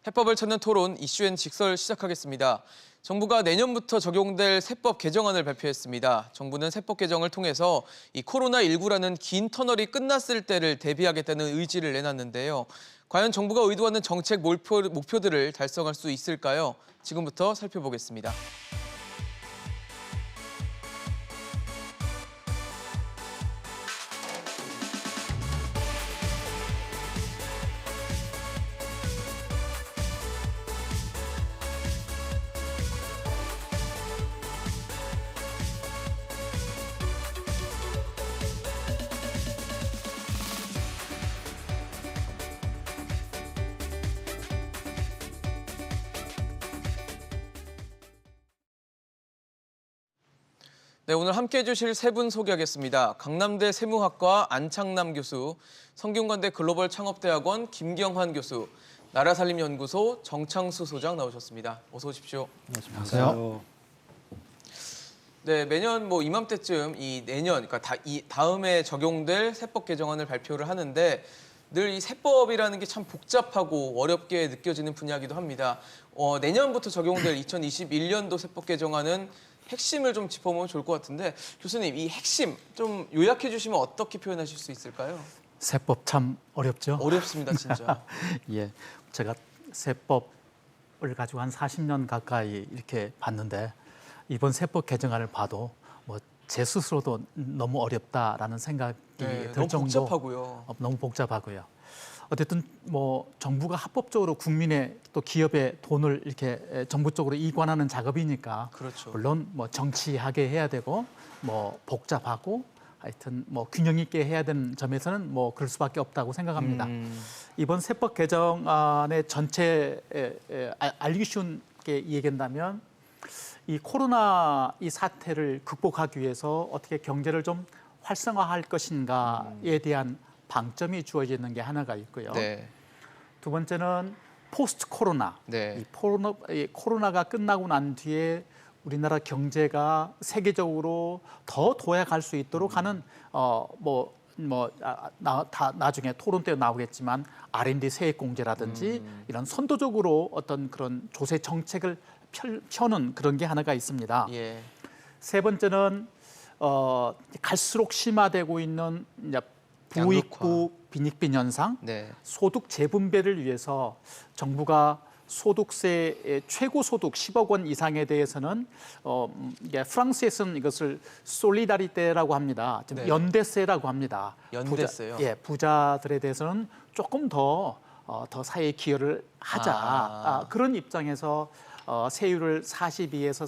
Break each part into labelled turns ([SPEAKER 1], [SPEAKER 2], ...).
[SPEAKER 1] 해법을 찾는 토론 이슈앤 직설 시작하겠습니다. 정부가 내년부터 적용될 세법 개정안을 발표했습니다. 정부는 세법 개정을 통해서 이 코로나19라는 긴 터널이 끝났을 때를 대비하겠다는 의지를 내놨는데요. 과연 정부가 의도하는 정책 목표들을 달성할 수 있을까요? 지금부터 살펴보겠습니다. 네, 오늘 함께해 주실 세 분 소개하겠습니다. 강남대 세무학과 안창남 교수, 성균관대 글로벌 창업대학원 김경환 교수, 나라살림연구소 정창수 소장 나오셨습니다. 어서 오십시오.
[SPEAKER 2] 안녕하세요.
[SPEAKER 1] 네, 매년 이맘때쯤 그러니까 다음에 적용될 세법 개정안을 발표를 하는데 늘 이 세법이라는 게 참 복잡하고 어렵게 느껴지는 분야이기도 합니다. 내년부터 적용될 2021년도 세법 개정안은 핵심을 좀 짚어보면 좋을 것 같은데 교수님, 이 핵심 좀 요약해 주시면 어떻게 표현하실 수 있을까요?
[SPEAKER 2] 세법 참 어렵죠?
[SPEAKER 1] 어렵습니다, 진짜.
[SPEAKER 2] 예, 제가 세법을 가지고 한 40년 가까이 이렇게 봤는데 이번 세법 개정안을 봐도 제 스스로도 너무 어렵다라는 생각이 들
[SPEAKER 1] 너무
[SPEAKER 2] 정도
[SPEAKER 1] 복잡하고요.
[SPEAKER 2] 너무 복잡하고요. 어쨌든 정부가 합법적으로 국민의 또 기업의 돈을 이렇게 정부 쪽으로 이관하는 작업이니까
[SPEAKER 1] 그렇죠.
[SPEAKER 2] 물론 정치하게 해야 되고 복잡하고 하여튼 균형 있게 해야 되는 점에서는 그럴 수밖에 없다고 생각합니다. 이번 세법 개정안의 전체 알기 쉬운게 얘기한다면 이 코로나 이 사태를 극복하기 위해서 어떻게 경제를 좀 활성화할 것인가에 대한 방점이 주어지는 게 하나가 있고요.
[SPEAKER 1] 네.
[SPEAKER 2] 두 번째는 포스트 코로나.
[SPEAKER 1] 네.
[SPEAKER 2] 이 코로나가 끝나고 난 뒤에 우리나라 경제가 세계적으로 더 도약할 수 있도록 하는 나중에 토론 때 나오겠지만 R&D 세액 공제라든지 이런 선도적으로 어떤 그런 조세 정책을 펴는 그런 게 하나가 있습니다.
[SPEAKER 1] 예.
[SPEAKER 2] 세 번째는 갈수록 심화되고 있는 이제 부익부 빈익빈 현상,
[SPEAKER 1] 네.
[SPEAKER 2] 소득 재분배를 위해서 정부가 소득세 최고 소득 10억 원 이상에 대해서는 프랑스에서는 이것을 솔리다리테라고 합니다.
[SPEAKER 1] 네.
[SPEAKER 2] 연대세라고 합니다.
[SPEAKER 1] 연대세요?
[SPEAKER 2] 부자들에 대해서는 조금 더 사회에 기여를 하자. 그런 입장에서 세율을 42에서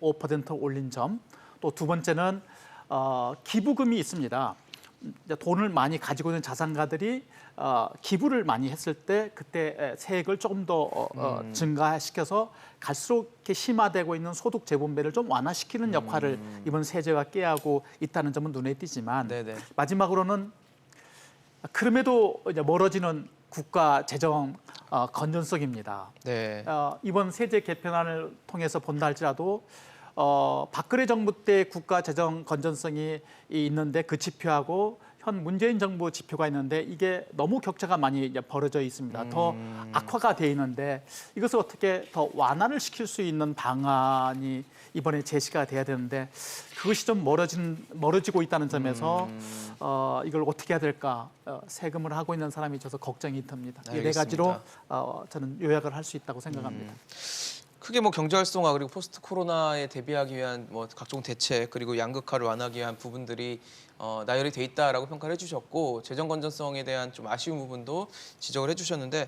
[SPEAKER 2] 45% 올린 점. 또 두 번째는 기부금이 있습니다. 돈을 많이 가지고 있는 자산가들이 기부를 많이 했을 때 그때 세액을 조금 더 증가시켜서 갈수록 이렇게 심화되고 있는 소득 재분배를 좀 완화시키는 역할을 이번 세제가 꾀하고 있다는 점은 눈에 띄지만
[SPEAKER 1] 네네.
[SPEAKER 2] 마지막으로는 그럼에도 이제 멀어지는 국가 재정 건전성입니다.
[SPEAKER 1] 네.
[SPEAKER 2] 이번 세제 개편안을 통해서 본다 할지라도 박근혜 정부 때 국가 재정 건전성이 있는데 그 지표하고 현 문재인 정부 지표가 있는데 이게 너무 격차가 많이 이제 벌어져 있습니다. 더 악화가 돼 있는데 이것을 어떻게 더 완화를 시킬 수 있는 방안이 이번에 제시가 돼야 되는데 그것이 좀 멀어지고 있다는 점에서 이걸 어떻게 해야 될까 세금을 하고 있는 사람이 있어서 걱정이 듭니다. 이 네 가지로 저는 요약을 할 수 있다고 생각합니다.
[SPEAKER 1] 크게 경제 활성화 그리고 포스트 코로나에 대비하기 위한 각종 대책 그리고 양극화를 완화하기 위한 부분들이 나열이 돼 있다라고 평가를 해주셨고 재정 건전성에 대한 좀 아쉬운 부분도 지적을 해주셨는데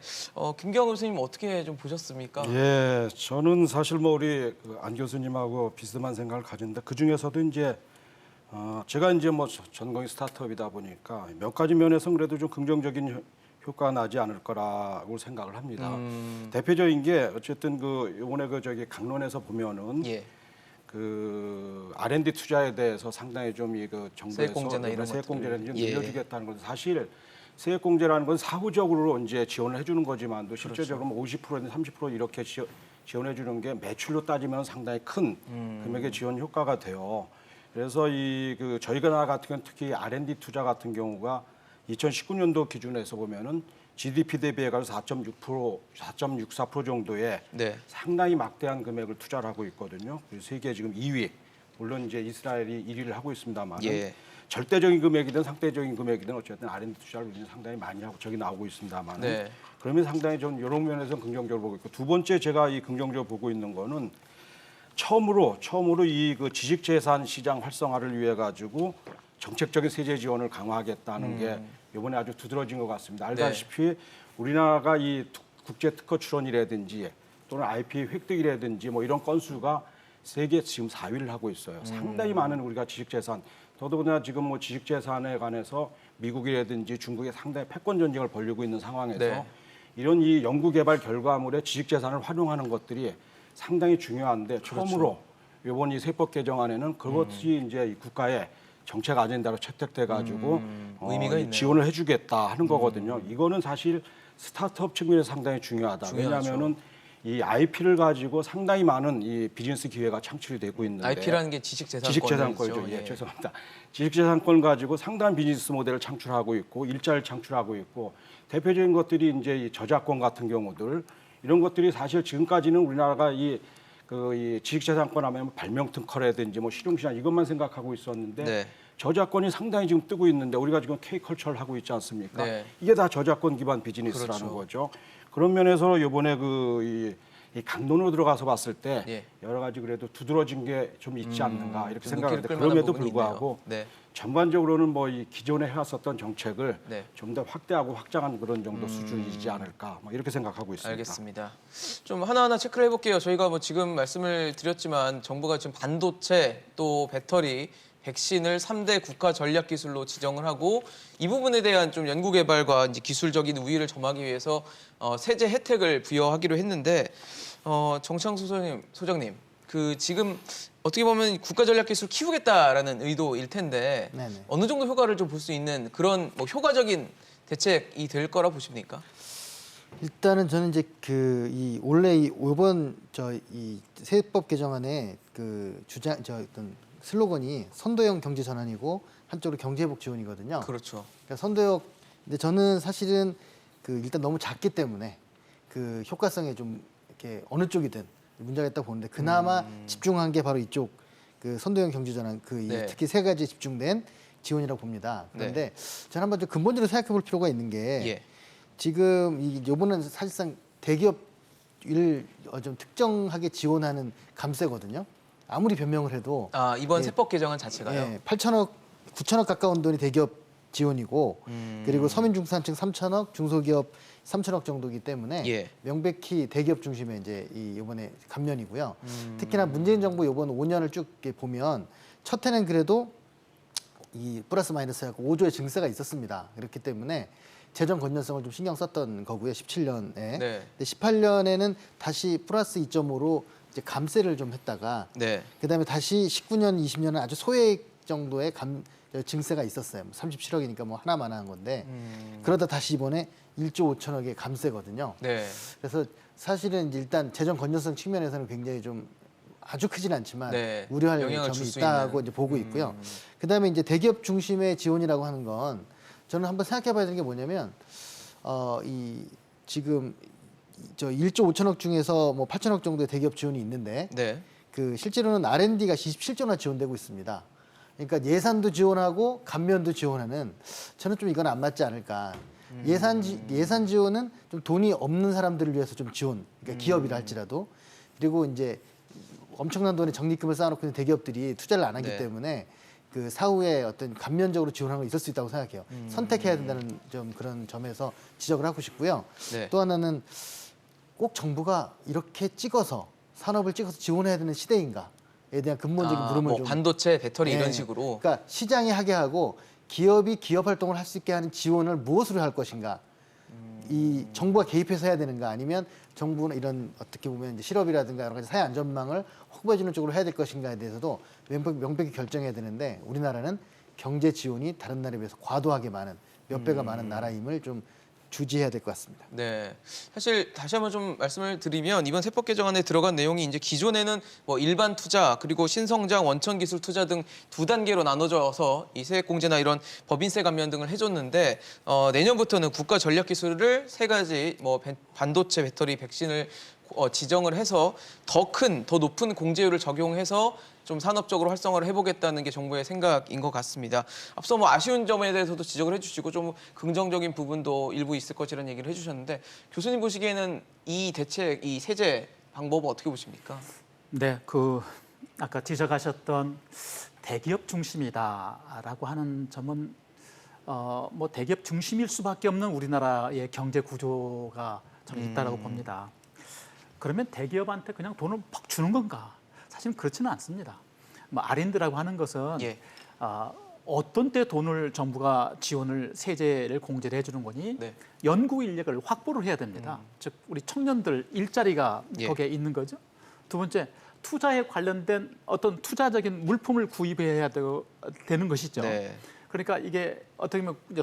[SPEAKER 1] 김경환 교수님 어떻게 좀 보셨습니까?
[SPEAKER 3] 예, 저는 사실 우리 안 교수님하고 비슷한 생각을 가졌는데 그 중에서도 이제 제가 이제 전공이 스타트업이다 보니까 몇 가지 면에서 그래도 좀 긍정적인 효과가 나지 않을 거라고 생각을 합니다. 대표적인 게 어쨌든 이번에 강론에서 보면은
[SPEAKER 1] 예.
[SPEAKER 3] R&D 투자에 대해서 상당히 좀 정부에서
[SPEAKER 1] 세액공제나 이런
[SPEAKER 3] 세액공제를 좀
[SPEAKER 1] 예.
[SPEAKER 3] 늘려주겠다는 건 사실 세액공제라는 건 사후적으로 이제 지원을 해주는 거지만도 실제적으로 50%든 30% 이렇게 지원해주는 게 매출로 따지면 상당히 큰 금액의 지원 효과가 돼요. 그래서 저희가 같은 경우는 특히 R&D 투자 같은 경우가 2019년도 기준에서 보면은 GDP 대비해가지고 4.6%, 4.64% 정도의
[SPEAKER 1] 네.
[SPEAKER 3] 상당히 막대한 금액을 투자를 하고 있거든요. 그래서 세계 지금 2위, 물론 이제 이스라엘이 1위를 하고 있습니다만
[SPEAKER 1] 예.
[SPEAKER 3] 절대적인 금액이든 상대적인 금액이든 어쨌든 R&D 투자를 우리는 상당히 많이 하고 저기 나오고 있습니다만
[SPEAKER 1] 네.
[SPEAKER 3] 그러면 상당히 전 이런 면에서 긍정적으로 보고 있고 두 번째 제가 이 긍정적으로 보고 있는 거는 처음으로 이 그 지식재산 시장 활성화를 위해 가지고 정책적인 세제 지원을 강화하겠다는 게 이번에 아주 두드러진 것 같습니다. 알다시피 우리나라가 이 국제 특허 출원이라든지 또는 IP 획득이라든지 뭐 이런 건수가 세계 지금 4위를 하고 있어요. 상당히 많은 우리가 지식재산 더더구나 지금 뭐 지식재산에 관해서 미국이라든지 중국에 상당히 패권 전쟁을 벌이고 있는 상황에서
[SPEAKER 1] 네.
[SPEAKER 3] 이런 이 연구개발 결과물에 지식재산을 활용하는 것들이 상당히 중요한데 처음으로 이번 이 세법 개정안에는 그것이 이제 이 국가의 정책 아젠다로 채택돼 가지고
[SPEAKER 1] 의미가 있네요.
[SPEAKER 3] 지원을 해주겠다 하는 거거든요. 이거는 사실 스타트업 측면에서 상당히 중요하다.
[SPEAKER 1] 중요하죠.
[SPEAKER 3] 왜냐하면은 이 IP를 가지고 상당히 많은 이 비즈니스 기회가 창출이 되고 있는데
[SPEAKER 1] IP라는 게 지식재산권이죠.
[SPEAKER 3] 지식재산권이죠. 예, 죄송합니다. 지식재산권 가지고 상당한 비즈니스 모델을 창출하고 있고 일자리를 창출하고 있고 대표적인 것들이 이제 이 저작권 같은 경우들 이런 것들이 사실 지금까지는 우리나라가 이 지식재산권 하면 발명 특허라든지 뭐 실용시장 이것만 생각하고 있었는데
[SPEAKER 1] 네.
[SPEAKER 3] 저작권이 상당히 지금 뜨고 있는데 우리가 지금 K컬처를 하고 있지 않습니까?
[SPEAKER 1] 네.
[SPEAKER 3] 이게 다 저작권 기반 비즈니스라는
[SPEAKER 1] 그렇죠.
[SPEAKER 3] 거죠. 그런 면에서 이번에 이 강론으로 들어가서 봤을 때
[SPEAKER 1] 예.
[SPEAKER 3] 여러 가지 그래도 두드러진 게 좀 있지 않는가 이렇게
[SPEAKER 1] 좀
[SPEAKER 3] 생각하는데
[SPEAKER 1] 눈길을 끌만한
[SPEAKER 3] 그럼에도
[SPEAKER 1] 부분이
[SPEAKER 3] 불구하고
[SPEAKER 1] 있네요. 네.
[SPEAKER 3] 전반적으로는 뭐 이 기존에 해왔었던 정책을
[SPEAKER 1] 네.
[SPEAKER 3] 좀 더 확대하고 확장한 그런 정도 수준이지 않을까 뭐 이렇게 생각하고 있습니다.
[SPEAKER 1] 알겠습니다. 좀 하나하나 체크를 해볼게요. 저희가 뭐 지금 말씀을 드렸지만 정부가 지금 반도체 또 배터리 백신을 3대 국가 전략 기술로 지정을 하고 이 부분에 대한 좀 연구 개발과 이제 기술적인 우위를 점하기 위해서 세제 혜택을 부여하기로 했는데 정창수 소장님 그 지금 어떻게 보면 국가 전략 기술 키우겠다라는 의도일 텐데
[SPEAKER 2] 네네.
[SPEAKER 1] 어느 정도 효과를 좀 볼 수 있는 그런 뭐 효과적인 대책이 될 거라 보십니까?
[SPEAKER 4] 일단은 저는 이제 원래 이번 이 세법 개정안에 어떤 슬로건이 선도형 경제 전환이고 한쪽으로 경제회복 지원이거든요.
[SPEAKER 1] 그렇죠.
[SPEAKER 4] 그러니까 선도형. 근데 저는 사실은 일단 너무 작기 때문에 효과성에 좀 이렇게 어느 쪽이든 문제가 있다고 보는데 그나마 집중한 게 바로 이쪽 선도형 경제 전환
[SPEAKER 1] 네.
[SPEAKER 4] 특히 세 가지에 집중된 지원이라고 봅니다. 그런데 저는 한번 좀 근본적으로 생각해 볼 필요가 있는 게
[SPEAKER 1] 예.
[SPEAKER 4] 지금 요번은 사실상 대기업을 좀 특정하게 지원하는 감세거든요. 아무리 변명을 해도
[SPEAKER 1] 이번
[SPEAKER 4] 예.
[SPEAKER 1] 세법 개정안 자체가요.
[SPEAKER 4] 예, 8천억, 9천억 가까운 돈이 대기업 지원이고 그리고 서민중산층 3천억, 중소기업 3천억 정도이기 때문에
[SPEAKER 1] 예.
[SPEAKER 4] 명백히 대기업 중심의 이제 이번에 감면이고요. 특히나 문재인 정부 이번 5년을 쭉 이렇게 보면 첫 해는 그래도 이 플러스 마이너스하고 5조의 증세가 있었습니다. 그렇기 때문에 재정 건전성을 좀 신경 썼던 거고요. 17년에.
[SPEAKER 1] 네.
[SPEAKER 4] 근데 18년에는 다시 플러스 2.5로 이제 감세를 좀 했다가
[SPEAKER 1] 네.
[SPEAKER 4] 그다음에 다시 19년, 20년은 아주 소액 정도의 증세가 있었어요. 37억이니까 뭐 하나만 한 건데 그러다 다시 이번에 1조 5천억의 감세거든요.
[SPEAKER 1] 네.
[SPEAKER 4] 그래서 사실은 이제 일단 재정 건전성 측면에서는 굉장히 좀 아주 크진 않지만
[SPEAKER 1] 네,
[SPEAKER 4] 우려할
[SPEAKER 1] 영향을
[SPEAKER 4] 점이
[SPEAKER 1] 줄수
[SPEAKER 4] 있다고
[SPEAKER 1] 있는.
[SPEAKER 4] 이제 보고 있고요. 그다음에 이제 대기업 중심의 지원이라고 하는 건 저는 한번 생각해봐야 되는 게 뭐냐면 지금 저 1조 5천억 중에서 뭐 8천억 정도의 대기업 지원이 있는데
[SPEAKER 1] 네.
[SPEAKER 4] 실제로는 R&D가 27조나 지원되고 있습니다. 그러니까 예산도 지원하고 감면도 지원하는 저는 좀 이건 안 맞지 않을까. 예산 지원은 좀 돈이 없는 사람들을 위해서 좀 지원, 그러니까 기업이라 할지라도 그리고 이제 엄청난 돈의 적립금을 쌓아놓고 있는 대기업들이 투자를 안 하기
[SPEAKER 1] 네.
[SPEAKER 4] 때문에 사후에 어떤 감면적으로 지원하는 거 있을 수 있다고 생각해요. 선택해야 된다는 좀 그런 점에서 지적을 하고 싶고요.
[SPEAKER 1] 네.
[SPEAKER 4] 또 하나는 꼭 정부가 이렇게 산업을 찍어서 지원해야 되는 시대인가에 대한 근본적인 물음을
[SPEAKER 1] 뭐
[SPEAKER 4] 좀
[SPEAKER 1] 반도체, 배터리
[SPEAKER 4] 네.
[SPEAKER 1] 이런 식으로.
[SPEAKER 4] 그러니까 시장이 하게 하고 기업이 기업 활동을 할 수 있게 하는 지원을 무엇으로 할 것인가? 이 정부가 개입해서 해야 되는가? 아니면 정부는 이런 어떻게 보면 이제 실업이라든가 여러 가지 사회 안전망을 확보해주는 쪽으로 해야 될 것인가에 대해서도 명백히 결정해야 되는데 우리나라는 경제 지원이 다른 나라에 비해서 과도하게 많은 몇 배가 많은 나라임을 좀 주지해야 될 것 같습니다.
[SPEAKER 1] 네, 사실 다시 한번 좀 말씀을 드리면 이번 세법 개정안에 들어간 내용이 이제 기존에는 뭐 일반 투자 그리고 신성장 원천 기술 투자 등 두 단계로 나눠져서 이 세액공제나 이런 법인세 감면 등을 해줬는데 내년부터는 국가 전략 기술을 세 가지 뭐 반도체, 배터리, 백신을 지정을 해서 더 높은 공제율을 적용해서 좀 산업적으로 활성화를 해보겠다는 게 정부의 생각인 것 같습니다. 앞서 뭐 아쉬운 점에 대해서도 지적을 해주시고 좀 긍정적인 부분도 일부 있을 것이라는 얘기를 해주셨는데 교수님 보시기에는 이 대책, 이 세제 방법은 어떻게 보십니까?
[SPEAKER 2] 네, 아까 지적하셨던 대기업 중심이다라고 하는 점은 뭐 대기업 중심일 수밖에 없는 우리나라의 경제 구조가 저는 있다라고 봅니다. 그러면 대기업한테 그냥 돈을 퍽 주는 건가? 사실은 그렇지는 않습니다. 뭐 R&D라고 하는 것은
[SPEAKER 1] 예.
[SPEAKER 2] 어떤 때 돈을 정부가 세제를 공제를 해주는 거니
[SPEAKER 1] 네.
[SPEAKER 2] 연구 인력을 확보를 해야 됩니다. 즉 우리 청년들 일자리가
[SPEAKER 1] 예.
[SPEAKER 2] 거기에 있는 거죠. 두 번째 투자에 관련된 어떤 투자적인 물품을 구입해야 되는 것이죠.
[SPEAKER 1] 네.
[SPEAKER 2] 그러니까 이게 어떻게 보면 이제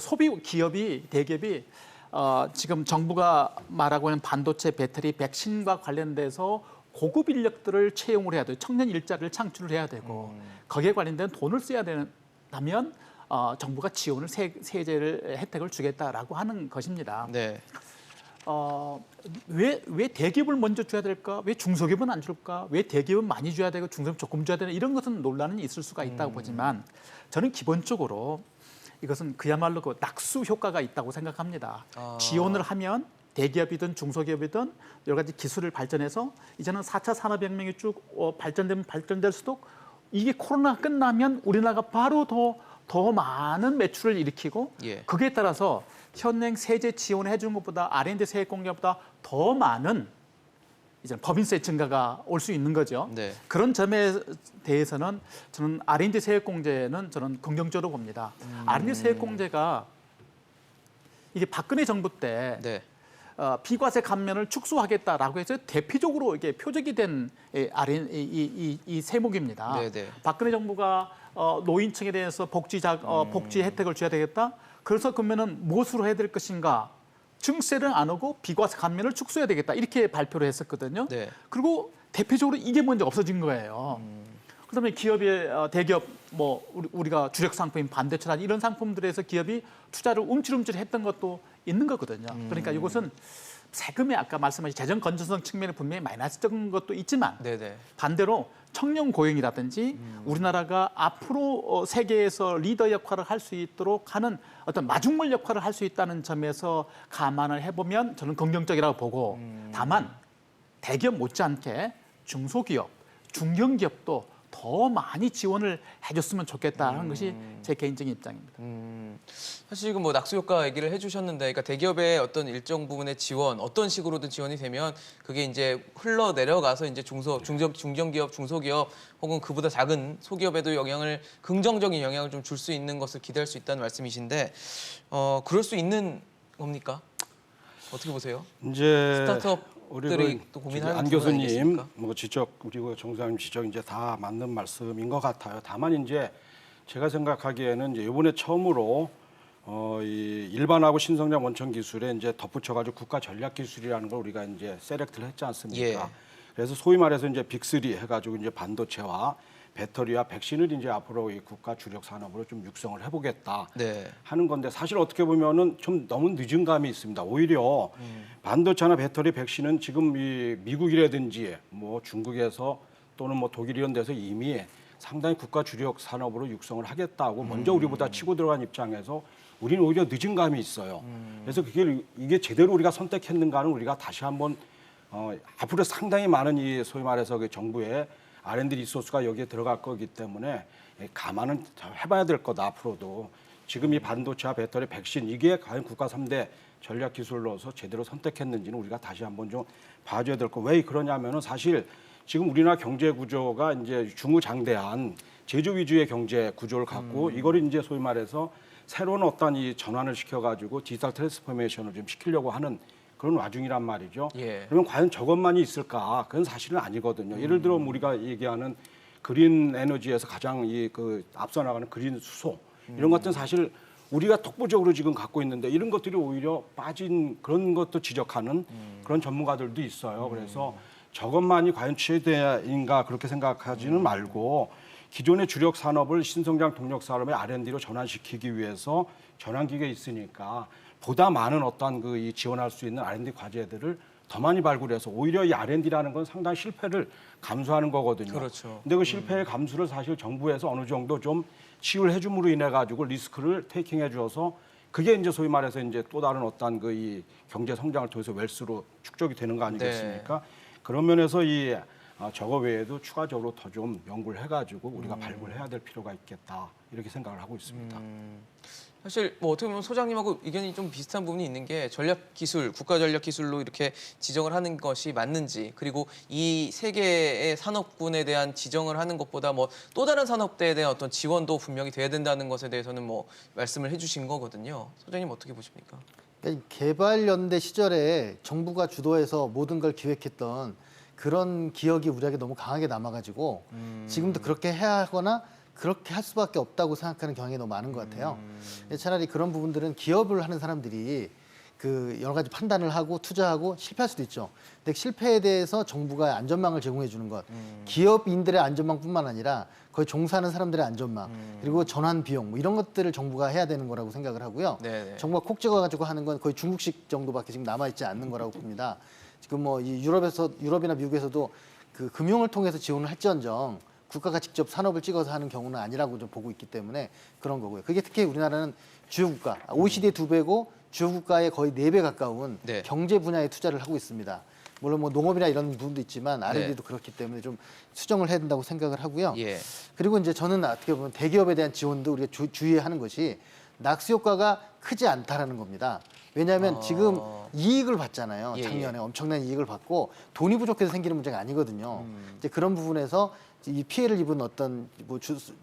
[SPEAKER 2] 대기업이 지금 정부가 말하고 있는 반도체, 배터리, 백신과 관련돼서 고급 인력들을 채용을 해야 돼요. 청년 일자리를 창출을 해야 되고 거기에 관련된 돈을 써야 된다면 정부가 지원을 세제를 혜택을 주겠다라고 하는 것입니다.
[SPEAKER 1] 네.
[SPEAKER 2] 왜 대기업을 먼저 줘야 될까? 왜 중소기업은 안 줄까? 왜 대기업은 많이 줘야 되고 중소기업 조금 줘야 되나? 이런 것은 논란은 있을 수가 있다고 보지만 저는 기본적으로 이것은 그야말로 그 낙수 효과가 있다고 생각합니다. 지원을 하면 대기업이든 중소기업이든 여러 가지 기술을 발전해서 이제는 4차 산업혁명이 쭉 발전되면 발전될수록 이게 코로나가 끝나면 우리나라가 바로 더 많은 매출을 일으키고
[SPEAKER 1] 예.
[SPEAKER 2] 거기에 따라서 현행 세제 지원해 주는 것보다 R&D 세액 공제보다 더 많은 이제 법인세 증가가 올 수 있는 거죠.
[SPEAKER 1] 네.
[SPEAKER 2] 그런 점에 대해서는 저는 R&D 세액 공제는 저는 긍정적으로 봅니다. R&D 세액 공제가 이게 박근혜 정부 때
[SPEAKER 1] 네.
[SPEAKER 2] 비과세 감면을 축소하겠다라고 해서 대표적으로 이게 표적이 된 이 세목입니다.
[SPEAKER 1] 네네.
[SPEAKER 2] 박근혜 정부가 노인층에 대해서 복지 혜택을 줘야 되겠다. 그래서 그러면은 무엇으로 해야 될 것인가? 증세를 안 하고 비과세 감면을 축소해야 되겠다. 이렇게 발표를 했었거든요.
[SPEAKER 1] 네.
[SPEAKER 2] 그리고 대표적으로 이게 먼저 없어진 거예요. 그다음에 대기업 뭐 우리가 주력 상품인 반도체나 이런 상품들에서 기업이 투자를 움찔움찔 했던 것도 있는 거거든요. 그러니까 이것은 세금의 아까 말씀하신 재정 건전성 측면에 분명히 마이너스적인 것도 있지만
[SPEAKER 1] 네네.
[SPEAKER 2] 반대로 청년 고용이라든지 우리나라가 앞으로 세계에서 리더 역할을 할 수 있도록 하는 어떤 마중물 역할을 할 수 있다는 점에서 감안을 해보면 저는 긍정적이라고 보고 다만 대기업 못지않게 중소기업, 중견기업도 더 많이 지원을 해줬으면 좋겠다는 것이 제 개인적인 입장입니다.
[SPEAKER 1] 사실 지금 뭐 낙수 효과 얘기를 해주셨는데, 그러니까 대기업의 어떤 일정 부분의 지원, 어떤 식으로든 지원이 되면 그게 이제 흘러 내려가서 이제 중견기업, 중소기업 혹은 그보다 작은 소기업에도 긍정적인 영향을 좀 줄 수 있는 것을 기대할 수 있다는 말씀이신데, 그럴 수 있는 겁니까? 어떻게 보세요?
[SPEAKER 3] 이제
[SPEAKER 1] 스타트업들이 또 고민하는
[SPEAKER 3] 안
[SPEAKER 1] 부분
[SPEAKER 3] 교수님
[SPEAKER 1] 아니겠습니까?
[SPEAKER 3] 뭐 지적 그리고 정사님 지적 이제 다 맞는 말씀인 것 같아요. 다만 이제 제가 생각하기에는 이제 이번에 처음으로 이 일반하고 신성장 원천 기술에 이제 덧붙여가지고 국가 전략 기술이라는 걸 우리가 이제 셀렉트를 했지 않습니까?
[SPEAKER 1] 예.
[SPEAKER 3] 그래서 소위 말해서 이제 빅3 해가지고 이제 반도체와 배터리와 백신을 이제 앞으로 이 국가 주력 산업으로 좀 육성을 해보겠다
[SPEAKER 1] 네.
[SPEAKER 3] 하는 건데 사실 어떻게 보면은 좀 너무 늦은 감이 있습니다. 오히려 반도체나 배터리, 백신은 지금 이 미국이라든지 뭐 중국에서 또는 뭐 독일 이런 데서 이미 상당히 국가 주력 산업으로 육성을 하겠다고 먼저 우리보다 치고 들어간 입장에서 우리는 오히려 늦은 감이 있어요. 그래서 이게 제대로 우리가 선택했는가는 우리가 다시 한번 앞으로 상당히 많은 이 소위 말해서 그 정부의 R&D 리소스가 여기에 들어갈 거기 때문에 감안은 잘 해봐야 될 거다 앞으로도. 지금 이 반도체와 배터리, 백신 이게 과연 국가 3대 전략 기술로서 제대로 선택했는지는 우리가 다시 한번 좀 봐줘야 될 거. 왜 그러냐면은 사실 지금 우리나라 경제 구조가 이제 중우장대한 제조 위주의 경제 구조를 갖고 이거를 이제 소위 말해서 새로운 어떤 이 전환을 시켜가지고 디지털 트랜스포메이션을 좀 시키려고 하는 그런 와중이란 말이죠.
[SPEAKER 1] 예.
[SPEAKER 3] 그러면 과연 저것만이 있을까? 그건 사실은 아니거든요. 예를 들어 우리가 얘기하는 그린 에너지에서 가장 앞서 나가는 그린 수소 이런 것들은 사실 우리가 독보적으로 지금 갖고 있는데 이런 것들이 오히려 빠진 그런 것도 지적하는 그런 전문가들도 있어요. 그래서 저것만이 과연 최대인가 그렇게 생각하지는 말고 기존의 주력 산업을 신성장 동력 산업의 R&D로 전환시키기 위해서 전환기가 있으니까 보다 많은 어떠한 그 이 지원할 수 있는 R&D 과제들을 더 많이 발굴해서 오히려 이 R&D라는 건 상당히 실패를 감수하는 거거든요.
[SPEAKER 1] 그렇죠.
[SPEAKER 3] 근데 그 실패의 감수를 사실 정부에서 어느 정도 좀 치유를 해줌으로 인해 가지고 리스크를 테이킹해 주어서 그게 이제 소위 말해서 이제 또 다른 어떤 그 이 경제 성장을 통해서 웰스로 축적이 되는 거 아니겠습니까? 그런 면에서 이 저거 외에도 추가적으로 더 좀 연구를 해가지고 우리가 발굴해야 될 필요가 있겠다 이렇게 생각을 하고 있습니다.
[SPEAKER 1] 사실 뭐 어떻게 보면 소장님하고 의견이 좀 비슷한 부분이 있는 게 전략기술, 국가전략기술로 이렇게 지정을 하는 것이 맞는지, 그리고 이 세 개의 산업군에 대한 지정을 하는 것보다 뭐 또 다른 산업대에 대한 어떤 지원도 분명히 돼야 된다는 것에 대해서는 뭐 말씀을 해주신 거거든요. 소장님 어떻게 보십니까?
[SPEAKER 4] 그러니까 개발연대 시절에 정부가 주도해서 모든 걸 기획했던 그런 기억이 우리에게 너무 강하게 남아가지고 지금도 그렇게 해야 하거나 그렇게 할 수밖에 없다고 생각하는 경향이 너무 많은 것 같아요. 차라리 그런 부분들은 기업을 하는 사람들이 그 여러 가지 판단을 하고 투자하고 실패할 수도 있죠. 근데 실패에 대해서 정부가 안전망을 제공해 주는 것, 기업인들의 안전망뿐만 아니라 거의 종사하는 사람들의 안전망, 그리고 전환 비용 뭐 이런 것들을 정부가 해야 되는 거라고 생각을 하고요.
[SPEAKER 1] 네네.
[SPEAKER 4] 정부가 콕 찍어가지고 하는 건 거의 중국식 정도밖에 지금 남아 있지 않는 거라고 봅니다. 지금 뭐 이 유럽이나 미국에서도 그 금융을 통해서 지원을 할지언정 국가가 직접 산업을 찍어서 하는 경우는 아니라고 좀 보고 있기 때문에 그런 거고요. 그게 특히 우리나라는 주요 국가, OECD의 2배고 주요 국가의 거의 4배 가까운
[SPEAKER 1] 네.
[SPEAKER 4] 경제 분야에 투자를 하고 있습니다. 물론 뭐 농업이나 이런 부분도 있지만 R&D도 그렇기 때문에 좀 수정을 해야 된다고 생각을 하고요.
[SPEAKER 1] 예.
[SPEAKER 4] 그리고 이제 저는 어떻게 보면 대기업에 대한 지원도 우리가 주의해야 하는 것이 낙수 효과가 크지 않다라는 겁니다. 왜냐하면 지금 이익을 받잖아요.
[SPEAKER 1] 예,
[SPEAKER 4] 작년에 엄청난 이익을 받고 돈이 부족해서 생기는 문제가 아니거든요. 이제 그런 부분에서 이 피해를 입은 어떤 뭐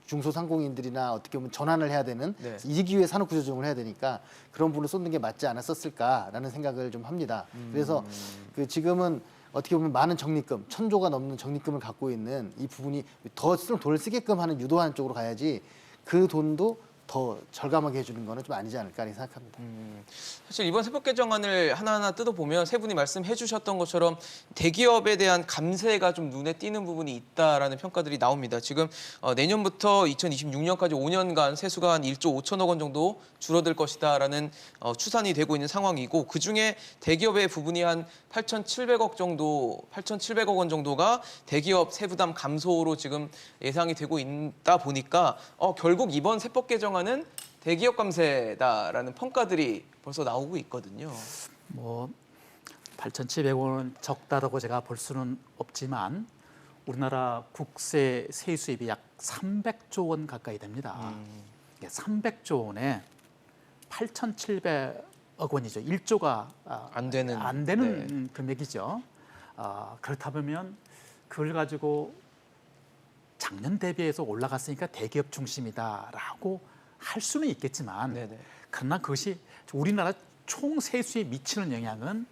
[SPEAKER 4] 중소상공인들이나 어떻게 보면 전환을 해야 되는
[SPEAKER 1] 네.
[SPEAKER 4] 이기 위해 산업 구조 조정을 해야 되니까 그런 부분을 쏟는 게 맞지 않았었을까라는 생각을 좀 합니다. 그래서 그 지금은 어떻게 보면 많은 적립금, 1,000조가 넘는 적립금을 갖고 있는 이 부분이 더 돈을 쓰게끔 하는 유도하는 쪽으로 가야지 그 돈도 더 절감하게 해주는 거는 좀 아니지 않을까 이렇게 생각합니다.
[SPEAKER 1] 사실 이번 세법 개정안을 하나하나 뜯어보면 세 분이 말씀해 주셨던 것처럼 대기업에 대한 감세가 좀 눈에 띄는 부분이 있다라는 평가들이 나옵니다. 지금 내년부터 2026년까지 5년간 세수가 한 1조 5천억 원 정도 줄어들 것이다라는 추산이 되고 있는 상황이고, 그중에 대기업의 부분이 한 8,700억 원 정도가 대기업 세부담 감소로 지금 예상이 되고 있다 보니까 결국 이번 세법 개정안은 대기업 감세다라는 평가들이 벌써 나오고 있거든요.
[SPEAKER 2] 뭐 8,700원은 적다라고 제가 볼 수는 없지만 우리나라 국세 세수입이 약 300조 원 가까이 됩니다. 300조 원에 8,700억 원이죠. 1조가
[SPEAKER 1] 안 되는
[SPEAKER 2] 금액이죠. 그렇다 보면 그걸 가지고 작년 대비해서 올라갔으니까 대기업 중심이다라고 할 수는 있겠지만
[SPEAKER 1] 네네.
[SPEAKER 2] 그러나 그것이 우리나라 총 세수에 미치는 영향은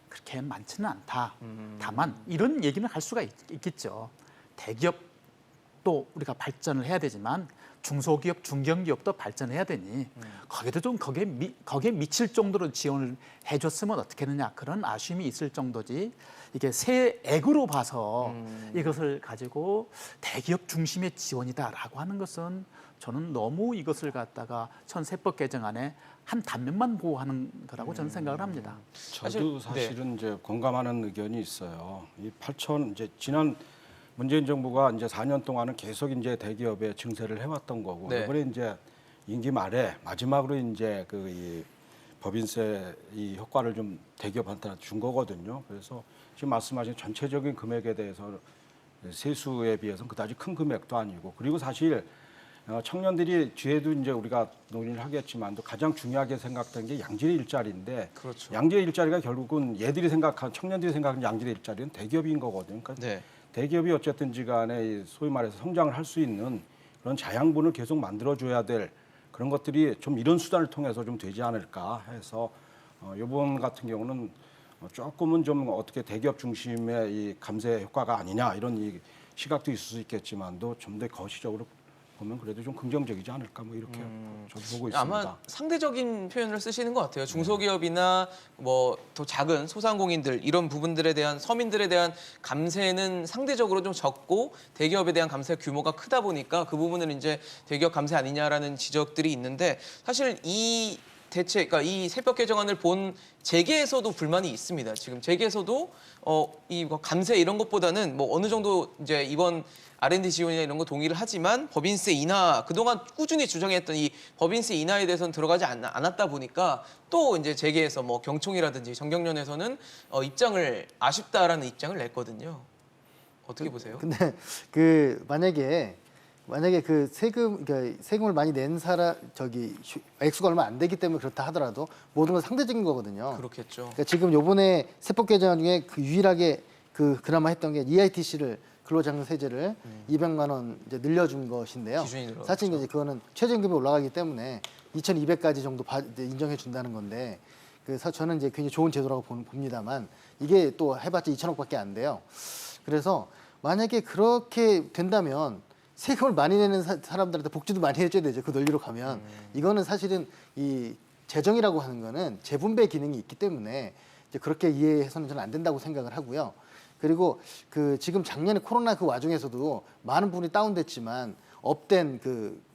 [SPEAKER 2] 그렇게 많지는 않다. 다만 이런 얘기는 할 수가 있겠죠. 대기업도 우리가 발전을 해야 되지만 중소기업, 중견기업도 발전해야 되니 거기도 좀 거기에 미칠 정도로 지원을 해줬으면 어떻겠느냐, 그런 아쉬움이 있을 정도지, 이게 세액으로 봐서 이것을 가지고 대기업 중심의 지원이다라고 하는 것은 저는 너무 이것을 갖다가 세법 개정안에 한 단면만 보호하는 거라고 저는 생각을 합니다.
[SPEAKER 3] 저도 사실은 이제 공감하는 의견이 있어요. 이 8천 이제 지난 문재인 정부가 이제 4년 동안은 계속 이제 대기업에 증세를 해왔던 거고,
[SPEAKER 1] 네.
[SPEAKER 3] 이번에 이제 임기 말에 마지막으로 이제 그 이 법인세 이 효과를 좀 대기업한테 준 거거든요. 그래서 지금 말씀하신 전체적인 금액에 대해서 세수에 비해서는 그다지 큰 금액도 아니고, 그리고 사실 청년들이 뒤에도 이제 우리가 논의를 하겠지만도 가장 중요하게 생각된 게 양질의 일자리인데,
[SPEAKER 1] 그렇죠.
[SPEAKER 3] 양질의 일자리가 결국은 청년들이 생각하는 양질의 일자리는 대기업인 거거든요. 그러니까
[SPEAKER 1] 네.
[SPEAKER 3] 대기업이 어쨌든지 간에 소위 말해서 성장을 할 수 있는 그런 자양분을 계속 만들어줘야 될 그런 것들이 좀 이런 수단을 통해서 좀 되지 않을까 해서 이번 같은 경우는 조금은 좀 어떻게 대기업 중심의 이 감세 효과가 아니냐 이런 이 시각도 있을 수 있겠지만도 좀 더 거시적으로 보면 그래도 좀 긍정적이지 않을까 뭐 이렇게 저도 보고 있습니다.
[SPEAKER 1] 아마 상대적인 표현을 쓰시는 것 같아요. 중소기업이나 뭐 더 작은 소상공인들 이런 부분들에 대한 서민들에 대한 감세는 상대적으로 좀 적고 대기업에 대한 감세 규모가 크다 보니까 그 부분은 이제 대기업 감세 아니냐라는 지적들이 있는데 사실 이 대체, 그러니까 이 세법 개정안을 본 재계에서도 불만이 있습니다. 지금 재계에서도 이 감세 이런 것보다는 뭐 어느 정도 이제 이번 R&D 지원이나 이런 거 동의를 하지만 법인세 인하 그동안 꾸준히 주장했던 이 법인세 인하에 대해서는 들어가지 않았다 보니까 또 이제 재계에서 뭐 경총이라든지 정경련에서는 입장을 아쉽다라는 입장을 냈거든요. 어떻게 보세요?
[SPEAKER 4] 근데 만약에 그 세금을 많이 낸 사람 액수가 얼마 안 되기 때문에 그렇다 하더라도 모든 건 상대적인 거거든요.
[SPEAKER 1] 그렇겠죠.
[SPEAKER 4] 그러니까 지금 요번에 세법 개정 중에 유일하게 그나마 했던 게 EITC를 근로장려세제를 200만 원 이제 늘려준 것인데요.
[SPEAKER 1] 기준이 늘어났죠.
[SPEAKER 4] 사실 이제 그거는 최저임금이 올라가기 때문에 2,200까지 정도 이제 인정해 준다는 건데 그래서 저는 이제 굉장히 좋은 제도라고 봅니다만 이게 또 해봤자 2천억밖에 안 돼요. 그래서 만약에 그렇게 된다면 세금을 많이 내는 사람들한테 복지도 많이 해줘야 되죠. 그 논리로 가면 이거는 사실은 이 재정이라고 하는 거는 재분배 기능이 있기 때문에 이제 그렇게 이해해서는 저는 안 된다고 생각을 하고요. 그리고 지금 작년에 코로나 그 와중에서도 많은 부분이 다운됐지만 업된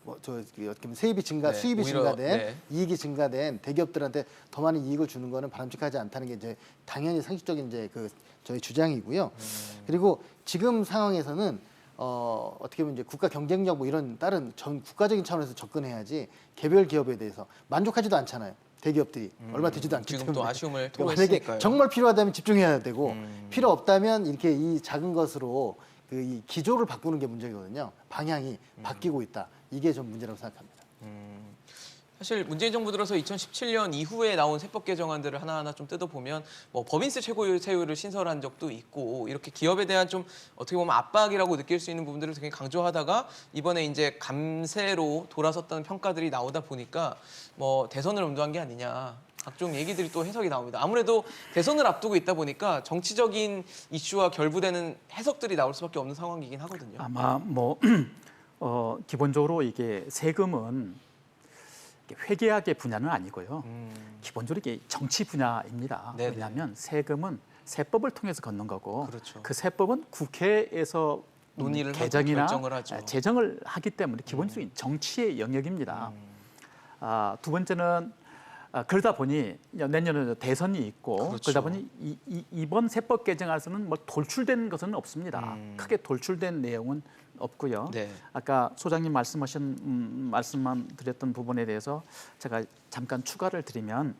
[SPEAKER 4] 어떻게 보면 세입이 증가,
[SPEAKER 1] 네,
[SPEAKER 4] 수입이
[SPEAKER 1] 오히려,
[SPEAKER 4] 증가된
[SPEAKER 1] 네.
[SPEAKER 4] 이익이 증가된 대기업들한테 더 많은 이익을 주는 거는 바람직하지 않다는 게 이제 당연히 상식적인 이제 저희 주장이고요. 그리고 지금 상황에서는 어떻게 보면 이제 국가 경쟁력 뭐 이런 다른 전 국가적인 차원에서 접근해야지 개별 기업에 대해서 만족하지도 않잖아요. 대기업들이 얼마 되지도 않기
[SPEAKER 1] 지금
[SPEAKER 4] 때문에
[SPEAKER 1] 또 아쉬움을
[SPEAKER 4] 그러니까
[SPEAKER 1] 토로했으니까요.
[SPEAKER 4] 만약에 정말 필요하다면 집중해야 되고 필요 없다면 이렇게 이 작은 것으로 이 기조를 바꾸는 게 문제거든요. 방향이 바뀌고 있다. 이게 좀 문제라고 생각합니다.
[SPEAKER 1] 사실 문재인 정부 들어서 2017년 이후에 나온 세법 개정안들을 하나하나 좀 뜯어보면 뭐 법인세 최고세율을 신설한 적도 있고 이렇게 기업에 대한 좀 어떻게 보면 압박이라고 느낄 수 있는 부분들을 되게 강조하다가 이번에 이제 감세로 돌아섰다는 평가들이 나오다 보니까 뭐 대선을 염두한 게 아니냐. 각종 얘기들이 또 해석이 나옵니다. 아무래도 대선을 앞두고 있다 보니까 정치적인 이슈와 결부되는 해석들이 나올 수밖에 없는 상황이긴 하거든요.
[SPEAKER 2] 아마 뭐 기본적으로 이게 세금은 회계학의 분야는 아니고요. 기본적으로 이게 정치 분야입니다.
[SPEAKER 1] 네네.
[SPEAKER 2] 왜냐하면 세금은 세법을 통해서 걷는 거고
[SPEAKER 1] 그렇죠.
[SPEAKER 2] 그 세법은 국회에서
[SPEAKER 1] 논의를 하고
[SPEAKER 2] 개정이나
[SPEAKER 1] 결정을 하죠.
[SPEAKER 2] 제정을 하기 때문에 기본적인 정치의 영역입니다. 두 번째는 그러다 보니 내년에 대선이 있고
[SPEAKER 1] 그렇죠.
[SPEAKER 2] 그러다 보니 이번 세법 개정안에서는 뭐 돌출된 것은 없습니다. 크게 돌출된 내용은 없고요.
[SPEAKER 1] 네.
[SPEAKER 2] 아까 소장님 말씀만 드렸던 부분에 대해서 제가 잠깐 추가를 드리면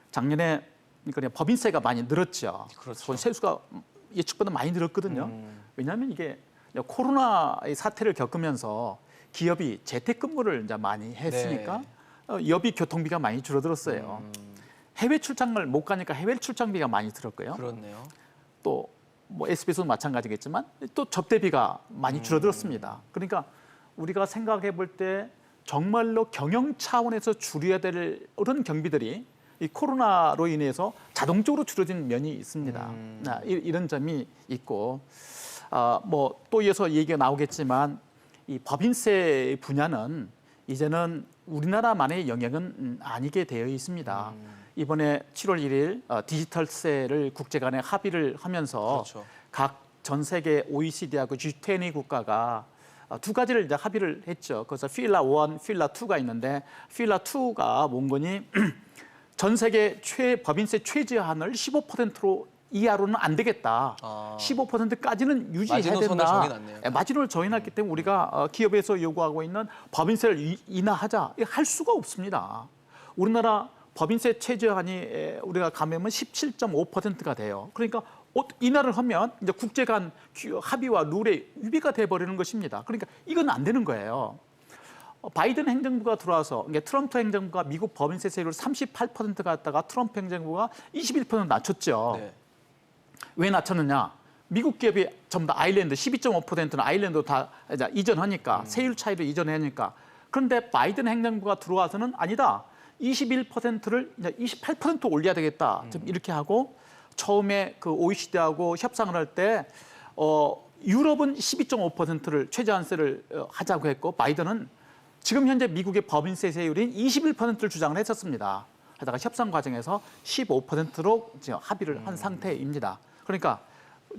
[SPEAKER 2] 작년에 그러니까 법인세가 많이 늘었죠.
[SPEAKER 1] 그렇죠.
[SPEAKER 2] 세수가 예측보다 많이 늘었거든요. 왜냐하면 이게 코로나의 사태를 겪으면서 기업이 재택근무를 이제 많이 했으니까 여비 교통비가 많이 줄어들었어요. 해외 출장을 못 가니까 해외 출장비가 많이 들었고요.
[SPEAKER 1] 그렇네요.
[SPEAKER 2] 또 뭐 SBS도 마찬가지겠지만 또 접대비가 많이 줄어들었습니다. 그러니까 우리가 생각해 볼 때 정말로 경영 차원에서 줄여야 될 그런 경비들이 이 코로나로 인해서 자동적으로 줄어든 면이 있습니다. 이런 점이 있고 뭐 또 이어서 얘기가 나오겠지만 이 법인세 분야는 이제는 우리나라만의 영역은 아니게 되어 있습니다. 이번에 7월 1일 디지털세를 국제 간에 합의를 하면서
[SPEAKER 1] 그렇죠.
[SPEAKER 2] 각 전 세계 OECD하고 G20 국가가 두 가지를 이제 합의를 했죠. 그래서 필라 1, 필라 2가 있는데 필라 2가 뭔 거니? 전 세계 법인세 최저한을 15%로 이하로는 안 되겠다. 15%까지는 유지해야
[SPEAKER 1] 마지노선을
[SPEAKER 2] 된다.
[SPEAKER 1] 정해놨네요.
[SPEAKER 2] 마지노를 정해놨기 때문에 우리가 기업에서 요구하고 있는 법인세를 인하하자. 할 수가 없습니다. 우리나라 법인세 최저한이 우리가 감면은 17.5%가 돼요. 그러니까 인하를 하면 이제 국제 간 합의와 룰에 위배가 돼버리는 것입니다. 그러니까 이건 안 되는 거예요. 바이든 행정부가 들어와서 트럼프 행정부가 미국 법인세 세율을 38% 갔다가 트럼프 행정부가 21% 낮췄죠.
[SPEAKER 1] 네.
[SPEAKER 2] 왜 낮췄느냐? 미국 기업이 전부 다 아일랜드 12.5%는 아일랜드 다 이제 이전하니까 세율 차이를 이전하니까. 그런데 바이든 행정부가 들어와서는 아니다. 21%를 이제 28% 올려야 되겠다. 좀 이렇게 하고 처음에 그 OECD하고 협상을 할 때 유럽은 12.5%를 최저한세를 하자고 했고 바이든은 지금 현재 미국의 법인세 세율인 21%를 주장을 했었습니다. 하다가 협상 과정에서 15%로 합의를 한 상태입니다. 그러니까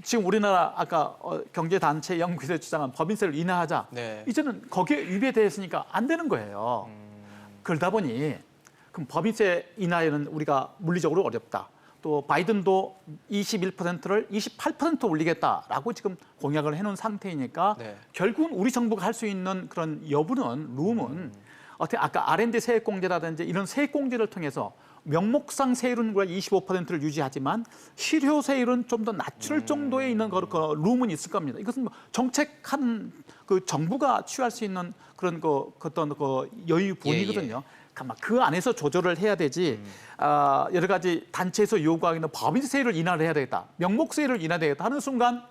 [SPEAKER 2] 지금 우리나라 아까 경제단체 연구에서 주장한 법인세를 인하하자.
[SPEAKER 1] 네.
[SPEAKER 2] 이제는 거기에 위배돼 있으니까 안 되는 거예요. 그러다 보니 그럼 법인세 인하에는 우리가 물리적으로 어렵다. 또 바이든도 21%를 28% 올리겠다라고 지금 공약을 해놓은 상태이니까
[SPEAKER 1] 네.
[SPEAKER 2] 결국은 우리 정부가 할 수 있는 그런 여부는 룸은 어떻게 아까 R&D 세액공제라든지 이런 세액공제를 통해서 명목상 세율은 25%를 유지하지만 실효 세율은 좀 더 낮출 정도에 있는 그 룸은 있을 겁니다. 이것은 뭐 정책한 그 정부가 취할 수 있는 그런 어떤 여유 분이거든요. 그 안에서 조절을 해야 되지. 여러 가지 단체에서 요구하고 있는 법인세율을 인하를 해야 되겠다. 명목세율을 인하되겠다 하는 순간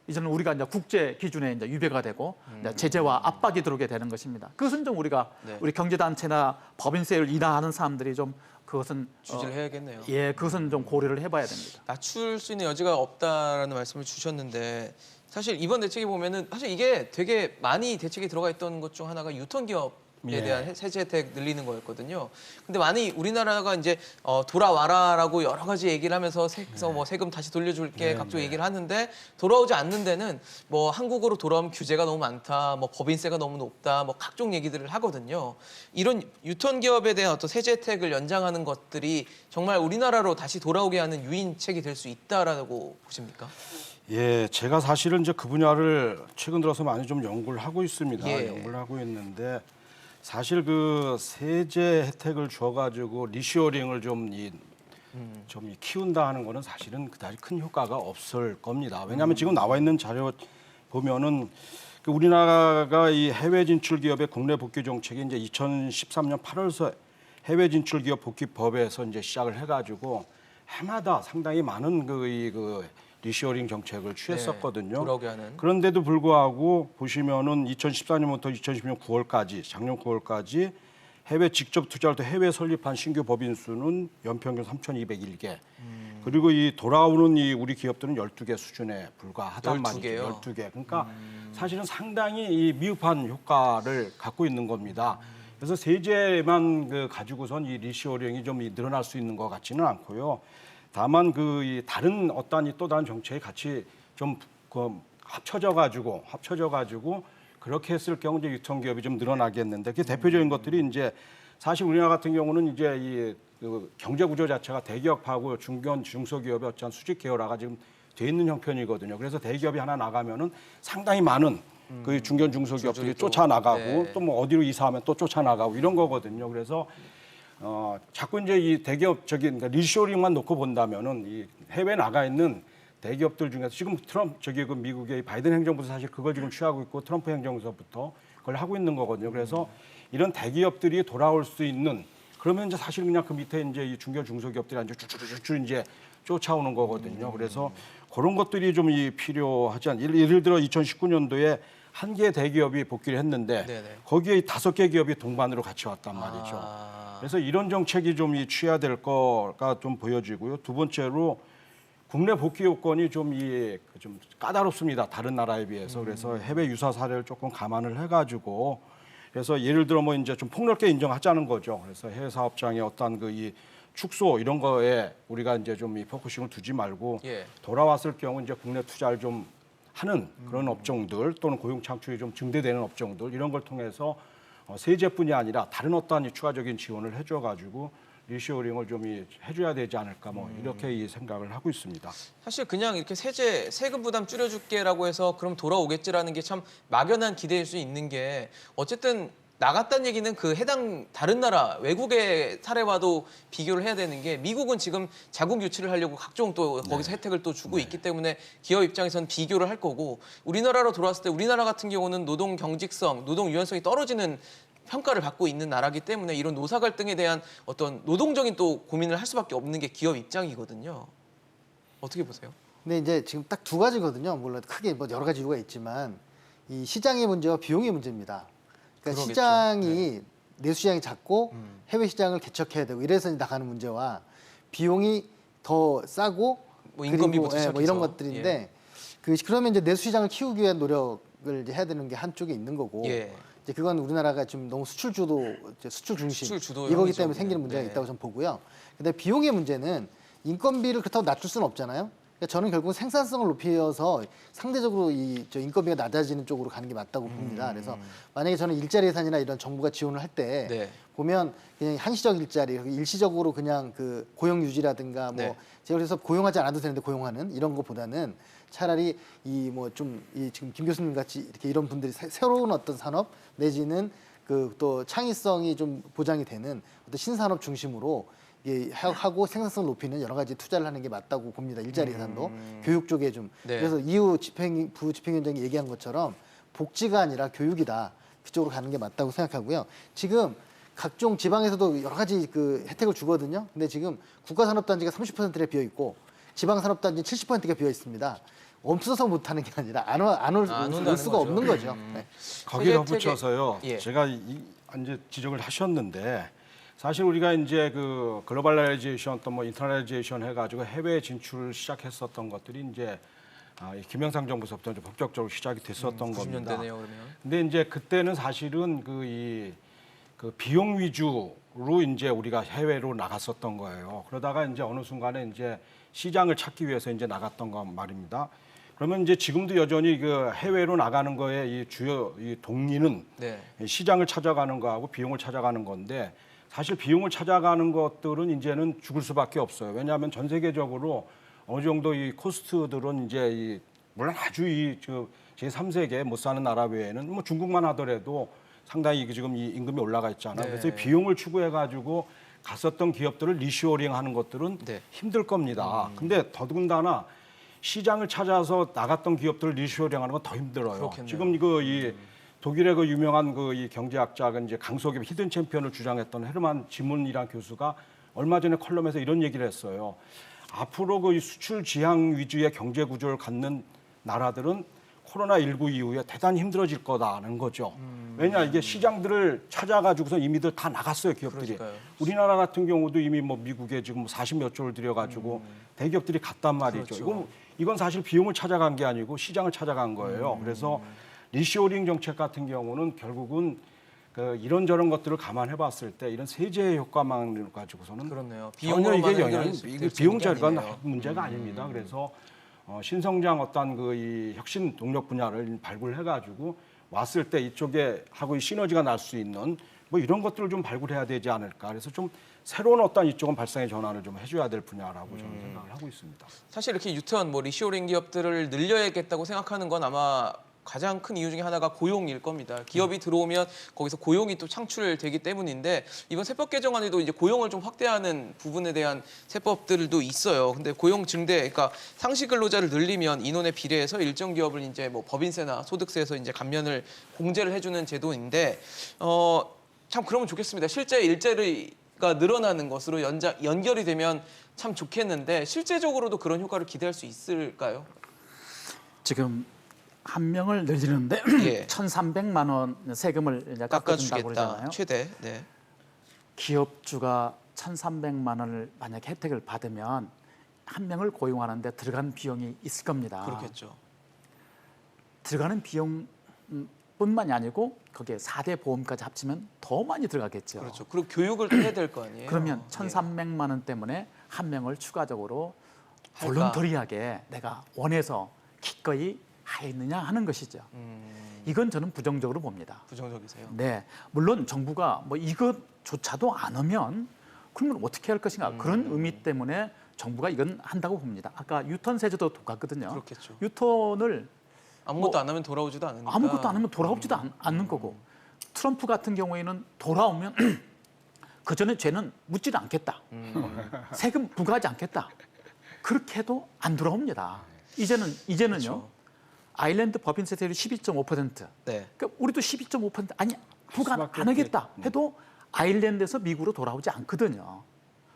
[SPEAKER 2] 이제는 우리가 이제 국제 기준에 이제 위배가 되고 이제 제재와 압박이 들어오게 되는 것입니다. 그것은 좀 우리가
[SPEAKER 1] 네.
[SPEAKER 2] 우리 경제단체나 법인세율을 인하하는 사람들이 좀 그것은
[SPEAKER 1] 주지를 해야겠네요.
[SPEAKER 2] 예, 그것은 좀 고려를 해봐야 됩니다.
[SPEAKER 1] 낮출 수 있는 여지가 없다라는 말씀을 주셨는데 사실 이번 대책에 보면은 사실 이게 되게 많이 대책에 들어가 있던 것 중 하나가 유통 기업에
[SPEAKER 3] 예.
[SPEAKER 1] 대한 세제 혜택 늘리는 거였거든요. 근데 많이 우리나라가 이제 돌아와라라고 여러 가지 얘기를 하면서 뭐 세금 다시 돌려줄게 각종 얘기를 하는데 돌아오지 않는 데는 뭐 한국으로 돌아오면 규제가 너무 많다, 뭐 법인세가 너무 높다, 뭐 각종 얘기들을 하거든요. 이런 유통 기업에 대한 어떤 세제 혜택을 연장하는 것들이 정말 우리나라로 다시 돌아오게 하는 유인책이 될 수 있다라고 보십니까?
[SPEAKER 3] 예, 제가 사실은 이제 그 분야를 최근 들어서 많이 좀 연구를 하고 있습니다.
[SPEAKER 1] 예.
[SPEAKER 3] 연구를 하고 있는데 사실 그 세제 혜택을 줘가지고 리시어링을 좀 키운다 하는 거는 사실은 그다지 큰 효과가 없을 겁니다. 왜냐하면 지금 나와 있는 자료 보면은 그 우리나라가 이 해외 진출 기업의 국내 복귀 정책이 이제 2013년 8월서 해외 진출 기업 복귀법에서 이제 시작을 해가지고 해마다 상당히 많은 그 리시어링 정책을 취했었거든요.
[SPEAKER 1] 돌아오게 하는.
[SPEAKER 3] 그런데도 불구하고 보시면은 2014년부터 2016년 9월까지 작년 9월까지 해외 직접 투자를 또 해외 설립한 신규 법인 수는 연평균 3,201개. 그리고 이 돌아오는 이 우리 기업들은 12개 수준에 불과하단
[SPEAKER 1] 12
[SPEAKER 3] 말이죠.
[SPEAKER 1] 개요?
[SPEAKER 3] 12개. 그러니까 사실은 상당히 이 미흡한 효과를 갖고 있는 겁니다. 그래서 세제만 가지고선 이 리시어링이 좀 늘어날 수 있는 것 같지는 않고요. 다만 이 다른 어떤 또 다른 정책이 같이 좀 합쳐져 가지고 그렇게 했을 경우 이제 유통기업이 좀 늘어나겠는데 그 대표적인 것들이 이제 사실 우리나라 같은 경우는 이제 그 경제 구조 자체가 대기업하고 중소기업의 어떤 수직 계열화가 지금 돼 있는 형편이거든요. 그래서 대기업이 하나 나가면은 상당히 많은 그 중소기업들이 쫓아나가고
[SPEAKER 1] 네.
[SPEAKER 3] 또 뭐 어디로 이사하면 또 쫓아나가고 이런 거거든요. 그래서 자꾸 이제 이 대기업적인 그러니까 리쇼링만 놓고 본다면은 이 해외 나가 있는 대기업들 중에서 지금 그 미국의 바이든 행정부도 사실 그걸 지금 취하고 있고 트럼프 행정부터 그걸 하고 있는 거거든요. 그래서 이런 대기업들이 돌아올 수 있는 그러면 이제 사실 그냥 그 밑에 이제 이 중소기업들이 이제 쭉쭉쭉 이제 쫓아오는 거거든요. 그래서 그런 것들이 좀 필요하지 않. 예를 들어 2019년도에 한 개 대기업이 복귀를 했는데
[SPEAKER 1] 네네.
[SPEAKER 3] 거기에 5개 기업이 동반으로 같이 왔단 말이죠. 그래서 이런 정책이 좀 취해야 될 거가 좀 보여지고요. 두 번째로 국내 복귀 요건이 좀 까다롭습니다. 다른 나라에 비해서. 그래서 해외 유사 사례를 조금 감안을 해가지고 그래서 예를 들어 뭐 이제 좀 폭넓게 인정하자는 거죠. 그래서 해외 사업장의 어떤 이 축소 이런 거에 우리가 이제 좀 이 포커싱을 두지 말고
[SPEAKER 1] 예.
[SPEAKER 3] 돌아왔을 경우 이제 국내 투자를 좀 하는 그런 업종들 또는 고용 창출이 좀 증대되는 업종들 이런 걸 통해서 세제뿐이 아니라 다른 어떠한 추가적인 지원을 해줘가지고 리쇼링을 좀 해줘야 되지 않을까 뭐 이렇게 이 생각을 하고 있습니다.
[SPEAKER 1] 사실 그냥 이렇게 세금 부담 줄여줄게라고 해서 그럼 돌아오겠지라는 게 참 막연한 기대일 수 있는 게 어쨌든 나갔다는 얘기는 그 해당 다른 나라 외국의 사례와도 비교를 해야 되는 게 미국은 지금 자국 유치를 하려고 각종 또 거기서 혜택을 또 주고 있기 때문에 기업 입장에서는 비교를 할 거고 우리나라로 돌아왔을 때 우리나라 같은 경우는 노동 경직성, 노동 유연성이 떨어지는 평가를 받고 있는 나라기 때문에 이런 노사 갈등에 대한 어떤 노동적인 또 고민을 할 수밖에 없는 게 기업 입장이거든요. 어떻게 보세요?
[SPEAKER 4] 근데 이제 지금 딱 두 가지거든요. 물론 크게 뭐 여러 가지 이유가 있지만 이 시장의 문제와 비용의 문제입니다. 그러니까
[SPEAKER 1] 그러겠죠.
[SPEAKER 4] 시장이 내수 시장이 작고 해외 시장을 개척해야 되고 이래서 나가는 문제와 비용이 더 싸고
[SPEAKER 1] 뭐 인건비부터
[SPEAKER 4] 그리고 뭐
[SPEAKER 1] 시작해서.
[SPEAKER 4] 이런 것들인데 그러면 이제 내수 시장을 키우기 위한 노력을 이제 해야 되는 게 한쪽에 있는 거고.
[SPEAKER 1] 예.
[SPEAKER 4] 이제 그건 우리나라가 좀 너무 수출 주도, 이제 수출 중심
[SPEAKER 1] 수출 주도
[SPEAKER 4] 이거기
[SPEAKER 1] 형이죠.
[SPEAKER 4] 때문에 생기는 문제가
[SPEAKER 1] 네.
[SPEAKER 4] 있다고 저는 보고요. 근데 비용의 문제는 인건비를 그렇다고 낮출 수는 없잖아요. 그러니까 저는 결국 생산성을 높여서 상대적으로 저 인건비가 낮아지는 쪽으로 가는 게 맞다고 봅니다. 그래서 만약에 저는 일자리 예산이나 이런 정부가 지원을 할 때
[SPEAKER 1] 네.
[SPEAKER 4] 보면 그냥 한시적 일자리, 일시적으로 그냥 그 고용 유지라든가 뭐
[SPEAKER 1] 네.
[SPEAKER 4] 제가 그래서 고용하지 않아도 되는데 고용하는 이런 것보다는 차라리 이 뭐 좀 이 지금 김 교수님 같이 이렇게 이런 분들이 새로운 어떤 산업 내지는 그 또 창의성이 좀 보장이 되는 어떤 신산업 중심으로 하고 생산성을 높이는 여러 가지 투자를 하는 게 맞다고 봅니다. 일자리 예산도 교육 쪽에 좀
[SPEAKER 1] 네.
[SPEAKER 4] 그래서 이후 부집행위원장이 얘기한 것처럼 복지가 아니라 교육이다. 그쪽으로 가는 게 맞다고 생각하고요. 지금 각종 지방에서도 여러 가지 그 혜택을 주거든요. 근데 지금 국가산업단지가 30%가 비어 있고 지방산업단지 70%가 비어 있습니다. 없어서 못하는 게 아니라 안 올
[SPEAKER 1] 온다는
[SPEAKER 4] 수가
[SPEAKER 1] 거죠.
[SPEAKER 4] 없는 거죠. 네.
[SPEAKER 3] 거기에
[SPEAKER 1] 세계
[SPEAKER 3] 덧붙여서요.
[SPEAKER 1] 예.
[SPEAKER 3] 제가 이제 지적을 하셨는데 사실 우리가 이제 그 글로벌라이제이션 또 뭐 인터내셔널 해가지고 해외 진출을 시작했었던 것들이 이제 이 김영삼 정부서부터 이제 본격적으로 시작이 됐었던
[SPEAKER 1] 90년대네요,
[SPEAKER 3] 겁니다.
[SPEAKER 1] 그러면.
[SPEAKER 3] 근데 이제 그때는 사실은 그 비용 위주로 이제 우리가 해외로 나갔었던 거예요. 그러다가 이제 어느 순간에 이제 시장을 찾기 위해서 이제 나갔던 거 말입니다. 그러면 이제 지금도 여전히 그 해외로 나가는 거에 이 주요 이 동기는
[SPEAKER 1] 네.
[SPEAKER 3] 시장을 찾아가는 거하고 비용을 찾아가는 건데 사실 비용을 찾아가는 것들은 이제는 죽을 수밖에 없어요. 왜냐하면 전 세계적으로 어느 정도 이 코스트들은 이제 물론 아주 제3세계 못 사는 나라 외에는 뭐 중국만 하더라도 상당히 지금 이 임금이 올라가 있잖아요.
[SPEAKER 1] 네.
[SPEAKER 3] 그래서 이 비용을 추구해가지고 갔었던 기업들을 리쇼어링 하는 것들은
[SPEAKER 1] 네.
[SPEAKER 3] 힘들 겁니다. 근데 더군다나 시장을 찾아서 나갔던 기업들을 리쇼어링 하는 건 더 힘들어요.
[SPEAKER 1] 그렇겠네요.
[SPEAKER 3] 지금 이 독일의 그 유명한 이 경제학자가 이제 강소기업 히든 챔피언을 주장했던 헤르만 지문이란 교수가 얼마 전에 컬럼에서 이런 얘기를 했어요. 앞으로 그 수출 지향 위주의 경제 구조를 갖는 나라들은 코로나19 이후에 대단히 힘들어질 거다는 거죠. 왜냐 이게 시장들을 찾아가지고서 이미들 다 나갔어요 기업들이.
[SPEAKER 1] 그러니까요.
[SPEAKER 3] 우리나라 같은 경우도 이미 뭐 미국에 지금 40몇 조를 들여가지고 대기업들이 갔단 말이죠.
[SPEAKER 1] 그렇죠.
[SPEAKER 3] 이건 사실 비용을 찾아간 게 아니고 시장을 찾아간 거예요. 그래서 리쇼어링 정책 같은 경우는 결국은 그 이런저런 것들을 감안해봤을 때 이런 세제 효과만 가지고서는
[SPEAKER 1] 그렇네요.
[SPEAKER 3] 전혀
[SPEAKER 1] 비용으로만
[SPEAKER 3] 이게 영향이
[SPEAKER 1] 해결될 수 있는 게
[SPEAKER 3] 비용 절감
[SPEAKER 1] 아니네요.
[SPEAKER 3] 문제가 아닙니다. 그래서 신성장 어떤 이 혁신 동력 분야를 발굴해가지고 왔을 때 이쪽에 하고 시너지가 날 수 있는 뭐 이런 것들을 좀 발굴해야 되지 않을까. 그래서 좀 새로운 어떤 이쪽은 발상의 전환을 좀 해줘야 될 분야라고 저는 생각을 하고 있습니다.
[SPEAKER 1] 사실 이렇게 유턴, 리쇼어링 기업들을 늘려야겠다고 생각하는 건 아마 가장 큰 이유 중에 하나가 고용일 겁니다. 기업이 들어오면 거기서 고용이 또 창출되기 때문인데 이번 세법 개정안에도 이제 고용을 좀 확대하는 부분에 대한 세법들도 있어요. 근데 고용 증대, 그러니까 상시 근로자를 늘리면 인원에 비례해서 일정 기업을 이제 뭐 법인세나 소득세에서 이제 감면을 공제를 해주는 제도인데 참 그러면 좋겠습니다. 실제 일자리가 늘어나는 것으로 연결이 되면 참 좋겠는데 실제적으로도 그런 효과를 기대할 수 있을까요?
[SPEAKER 2] 지금 한 명을 늘리는데
[SPEAKER 1] 예.
[SPEAKER 2] 1,300만 원 세금을 이제 깎아준다고 그러잖아요.
[SPEAKER 1] 깎아주겠다. 최대. 네.
[SPEAKER 2] 기업주가 1,300만 원을 만약 혜택을 받으면 한 명을 고용하는데 들어간 비용이 있을 겁니다.
[SPEAKER 1] 그렇겠죠.
[SPEAKER 2] 들어가는 비용뿐만이 아니고 거기에 4대 보험까지 합치면 더 많이 들어가겠죠.
[SPEAKER 1] 그렇죠. 그리고 교육을 또 해야 될 거 아니에요.
[SPEAKER 2] 그러면 1,300만 원 때문에 한 명을 추가적으로
[SPEAKER 1] 할까?
[SPEAKER 2] 볼런터리하게 내가 원해서 기꺼이 하겠느냐 하는 것이죠. 이건 저는 부정적으로 봅니다.
[SPEAKER 1] 부정적이세요.
[SPEAKER 2] 네, 물론 정부가 뭐 이것조차도 안 하면 그러면 어떻게 할 것인가 그런 의미 때문에 정부가 이건 한다고 봅니다. 아까 유턴 세제도 똑같거든요.
[SPEAKER 1] 그렇겠죠.
[SPEAKER 2] 유턴을
[SPEAKER 1] 아무것도 안 하면 돌아오지도 않으니까.
[SPEAKER 2] 아무것도 안 하면 돌아오지도 않는 거고 트럼프 같은 경우에는 돌아오면 그 전에 죄는 묻지도 않겠다. 세금 부과하지 않겠다. 그렇게 해도 안 돌아옵니다. 이제는요.
[SPEAKER 1] 그렇죠.
[SPEAKER 2] 아일랜드 법인 세율이 12.5%.
[SPEAKER 1] 네.
[SPEAKER 2] 그러니까 우리도 12.5% 아니 부과
[SPEAKER 3] 수밖에
[SPEAKER 2] 안 하겠다
[SPEAKER 3] 없겠-
[SPEAKER 2] 해도 아일랜드에서 미국으로 돌아오지 않거든요.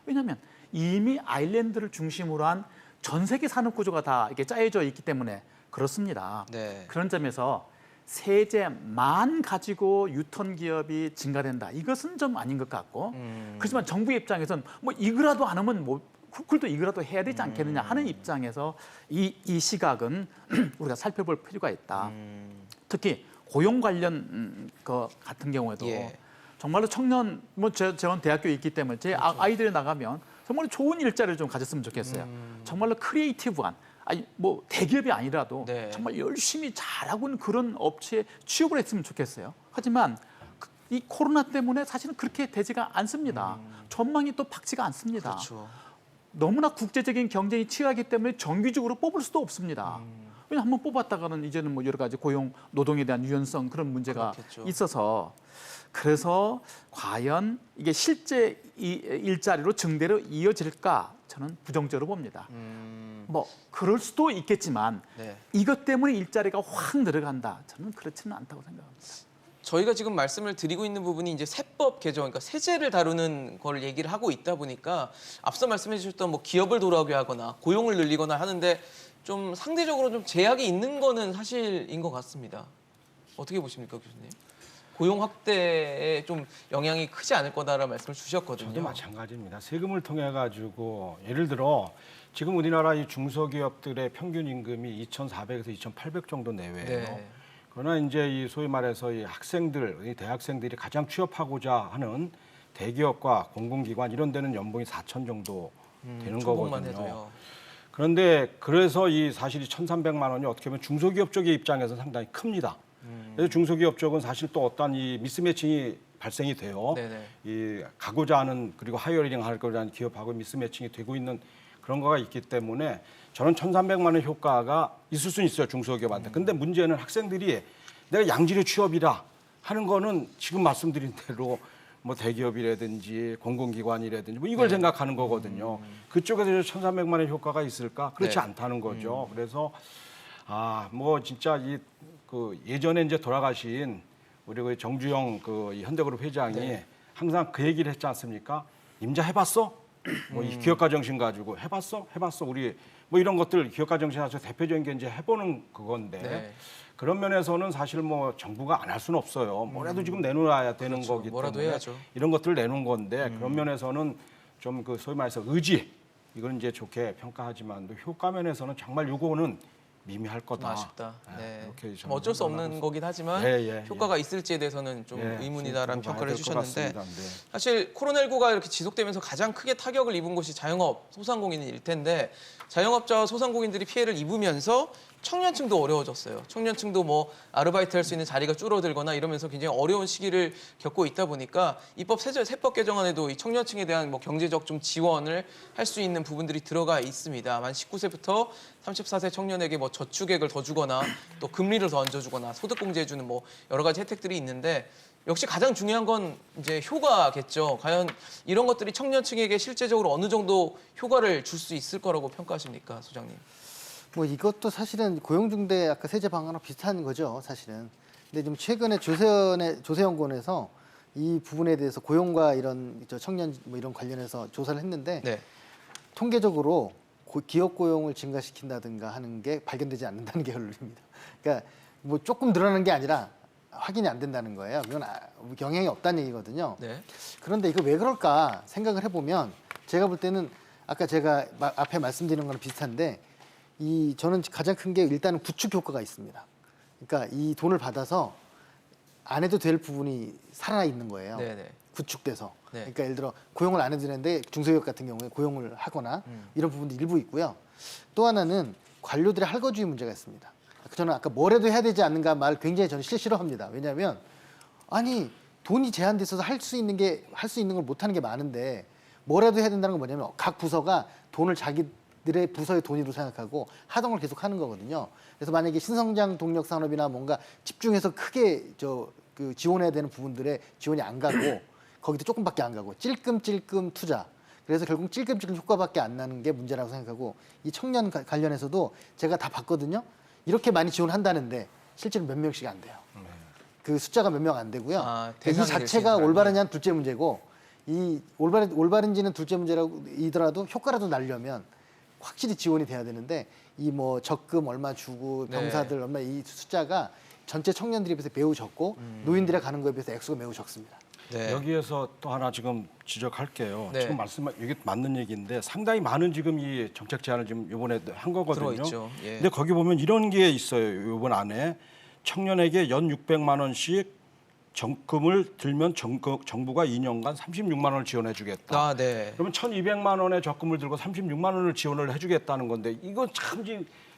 [SPEAKER 2] 왜냐하면 이미 아일랜드를 중심으로 한 전 세계 산업 구조가 다 이렇게 짜여져 있기 때문에 그렇습니다.
[SPEAKER 1] 네.
[SPEAKER 2] 그런 점에서 세제만 가지고 유턴 기업이 증가된다. 이것은 좀 아닌 것 같고. 그렇지만 정부 입장에서는 뭐 이거라도 안 하면 뭐 쿠클도 이거라도 해야 되지 않겠느냐 하는 입장에서 이 시각은 우리가 살펴볼 필요가 있다. 특히 고용 관련 거 같은 경우에도
[SPEAKER 1] 예.
[SPEAKER 2] 정말로 청년 저는 대학교에 있기 때문에 제 아이들이 나가면 정말 좋은 일자리를 좀 가졌으면 좋겠어요. 정말로 크리에이티브한 아니 뭐 대기업이 아니라도
[SPEAKER 1] 네.
[SPEAKER 2] 정말 열심히 잘하고 있는 그런 업체에 취업을 했으면 좋겠어요. 하지만 이 코로나 때문에 사실은 그렇게 되지가 않습니다. 전망이 또 밝지가 않습니다.
[SPEAKER 1] 그렇죠.
[SPEAKER 2] 너무나 국제적인 경쟁이 치열하기 때문에 정기적으로 뽑을 수도 없습니다. 왜냐 한번 뽑았다가는 이제는 뭐 여러 가지 고용 노동에 대한 유연성 그런 문제가
[SPEAKER 1] 그렇겠죠.
[SPEAKER 2] 있어서 그래서 과연 이게 실제 일자리로 증대로 이어질까 저는 부정적으로 봅니다. 뭐 그럴 수도 있겠지만
[SPEAKER 1] 네.
[SPEAKER 2] 이것 때문에 일자리가 확 늘어간다. 저는 그렇지는 않다고 생각합니다.
[SPEAKER 1] 저희가 지금 말씀을 드리고 있는 부분이 이제 세법 개정, 그러니까 세제를 다루는 걸 얘기를 하고 있다 보니까 앞서 말씀해 주셨던 뭐 기업을 돌아오게 하거나 고용을 늘리거나 하는데 좀 상대적으로 좀 제약이 있는 거는 사실인 것 같습니다. 어떻게 보십니까, 교수님? 고용 확대에 좀 영향이 크지 않을 거다라는 말씀을 주셨거든요.
[SPEAKER 3] 저도 마찬가지입니다. 세금을 통해 가지고 예를 들어 지금 우리나라 이 중소기업들의 평균 임금이 2,400에서 2,800 정도 내외예요.
[SPEAKER 1] 네.
[SPEAKER 3] 그러나 이제 이 소위 말해서 이 학생들, 이 대학생들이 가장 취업하고자 하는 대기업과 공공기관 이런 데는 연봉이 4천 정도 되는
[SPEAKER 1] 초봉만
[SPEAKER 3] 거거든요.
[SPEAKER 1] 해도요.
[SPEAKER 3] 그런데 그래서 이 사실 이 1,300만 원이 어떻게 보면 중소기업 쪽의 입장에서 상당히 큽니다. 그래서 중소기업 쪽은 사실 또 어떤 이 미스매칭이 발생이 돼요.
[SPEAKER 1] 네네.
[SPEAKER 3] 이 가고자 하는 그리고 하이어링 하고자 하는 기업하고 미스매칭이 되고 있는 그런 거가 있기 때문에 저는 1,300만 원 효과가 있을 수는 있어요, 중소기업한테. 근데 문제는 학생들이 내가 양질의 취업이라 하는 거는 지금 말씀드린 대로 뭐 대기업이라든지 공공기관이라든지 뭐 이걸 생각하는 거거든요. 그쪽에서 1,300만 원 효과가 있을까? 그렇지
[SPEAKER 1] 네.
[SPEAKER 3] 않다는 거죠. 그래서 뭐 진짜 그 예전에 이제 돌아가신 우리 그 정주영 그 현대그룹 회장이
[SPEAKER 1] 네.
[SPEAKER 3] 항상 그 얘기를 했지 않습니까? 임자 해봤어? 뭐 이 기업가 정신 가지고 해봤어? 우리 뭐 이런 것들 기업가 정신에서 대표적인 게 이제 해보는 그건데
[SPEAKER 1] 네.
[SPEAKER 3] 그런 면에서는 사실 뭐 정부가 안 할 수는 없어요. 뭐라도 지금 내놓아야 되는
[SPEAKER 1] 그렇죠.
[SPEAKER 3] 거기
[SPEAKER 1] 뭐라도
[SPEAKER 3] 때문에
[SPEAKER 1] 해야죠.
[SPEAKER 3] 이런 것들을 내놓은 건데 그런 면에서는 좀 그 소위 말해서 의지 이건 이제 좋게 평가하지만 효과 면에서는 정말 요거는 미미할
[SPEAKER 1] 좀
[SPEAKER 3] 거다.
[SPEAKER 1] 아쉽다. 네.
[SPEAKER 3] 이렇게
[SPEAKER 1] 좀 어쩔 수 없는
[SPEAKER 3] 생각하고
[SPEAKER 1] 거긴 하지만
[SPEAKER 3] 효과가
[SPEAKER 1] 효과가 있을지에 대해서는 좀 의문이다라는 평가를 해주셨는데
[SPEAKER 3] 네.
[SPEAKER 1] 사실 코로나19가 이렇게 지속되면서 가장 크게 타격을 입은 곳이 자영업, 소상공인일 텐데 자영업자와 소상공인들이 피해를 입으면서 청년층도 어려워졌어요. 청년층도 뭐 아르바이트 할 수 있는 자리가 줄어들거나 이러면서 굉장히 어려운 시기를 겪고 있다 보니까 입법 세법 개정안에도 이 청년층에 대한 뭐 경제적 좀 지원을 할 수 있는 부분들이 들어가 있습니다. 만 19세부터 34세 청년에게 뭐 저축액을 더 주거나 또 금리를 더 얹어주거나 소득공제해주는 뭐 여러 가지 혜택들이 있는데 역시 가장 중요한 건 이제 효과겠죠. 과연 이런 것들이 청년층에게 실제적으로 어느 정도 효과를 줄 수 있을 거라고 평가하십니까, 소장님?
[SPEAKER 4] 뭐 이것도 사실은 고용중대 아까 세제 방안하고 비슷한 거죠, 사실은. 근데 좀 최근에 조세연구원에서 이 부분에 대해서 고용과 이런 청년 뭐 이런 관련해서 조사를 했는데
[SPEAKER 1] 네.
[SPEAKER 4] 통계적으로 기업 고용을 증가시킨다든가 하는 게 발견되지 않는다는 게 결론입니다. 그러니까 뭐 조금 늘어나는 게 아니라 확인이 안 된다는 거예요. 이건 영향이 없다는 얘기거든요.
[SPEAKER 1] 네.
[SPEAKER 4] 그런데 이거 왜 그럴까 생각을 해보면 제가 볼 때는 아까 제가 앞에 말씀드린 거랑 비슷한데 저는 가장 큰 게 일단은 구축 효과가 있습니다. 그러니까 이 돈을 받아서 안 해도 될 부분이 살아 있는 거예요.
[SPEAKER 1] 네네.
[SPEAKER 4] 구축돼서.
[SPEAKER 1] 네.
[SPEAKER 4] 그러니까 예를 들어 고용을 안 해도 되는데 중소기업 같은 경우에 고용을 하거나 이런 부분도 일부 있고요. 또 하나는 관료들의 할거주의 문제가 있습니다. 저는 아까 뭐라도 해야 되지 않는가 말 굉장히 저는 싫어합니다. 왜냐하면 아니 돈이 제한돼 있어서 할 수 있는 걸 못하는 게 많은데 뭐라도 해야 된다는 건 뭐냐면 각 부서가 돈을 자기들의 부서의 돈으로 생각하고 하던 걸 계속 하는 거거든요. 그래서 만약에 신성장 동력 산업이나 뭔가 집중해서 크게 지원해야 되는 부분들에 지원이 안 가고 거기도 조금밖에 안 가고 찔끔찔끔 투자. 그래서 결국 찔끔찔끔 효과밖에 안 나는 게 문제라고 생각하고 이 청년 관련해서도 제가 다 봤거든요. 이렇게 많이 지원한다는데 실제로 몇 명씩 안 돼요. 그 숫자가 몇 명 안 되고요.
[SPEAKER 1] 아,
[SPEAKER 4] 이
[SPEAKER 1] 대상이 될 수
[SPEAKER 4] 자체가
[SPEAKER 1] 있는
[SPEAKER 4] 올바르냐는 둘째 문제고 이 올바른지는 둘째 문제이더라도 효과라도 날려면 확실히 지원이 돼야 되는데 이 뭐 적금 얼마 주고 병사들 얼마 이 숫자가 전체 청년들에 비해서 매우 적고 노인들이 가는 거에 비해서 액수가 매우 적습니다.
[SPEAKER 1] 네.
[SPEAKER 3] 여기에서 또 하나 지금 지적할게요.
[SPEAKER 1] 네.
[SPEAKER 3] 지금 이게 맞는 얘기인데 상당히 많은 지금 이 정책 제안을 지금 이번에 한 거거든요.
[SPEAKER 1] 들어있죠. 예.
[SPEAKER 3] 근데 거기 보면 이런 게 있어요. 이번 안에 청년에게 연 600만 원씩 적금을 들면 정부가 2년간 36만 원을 지원해 주겠다.
[SPEAKER 1] 아, 네.
[SPEAKER 3] 그러면 1,200만 원의 적금을 들고 36만 원을 지원을 해주겠다는 건데 이건 참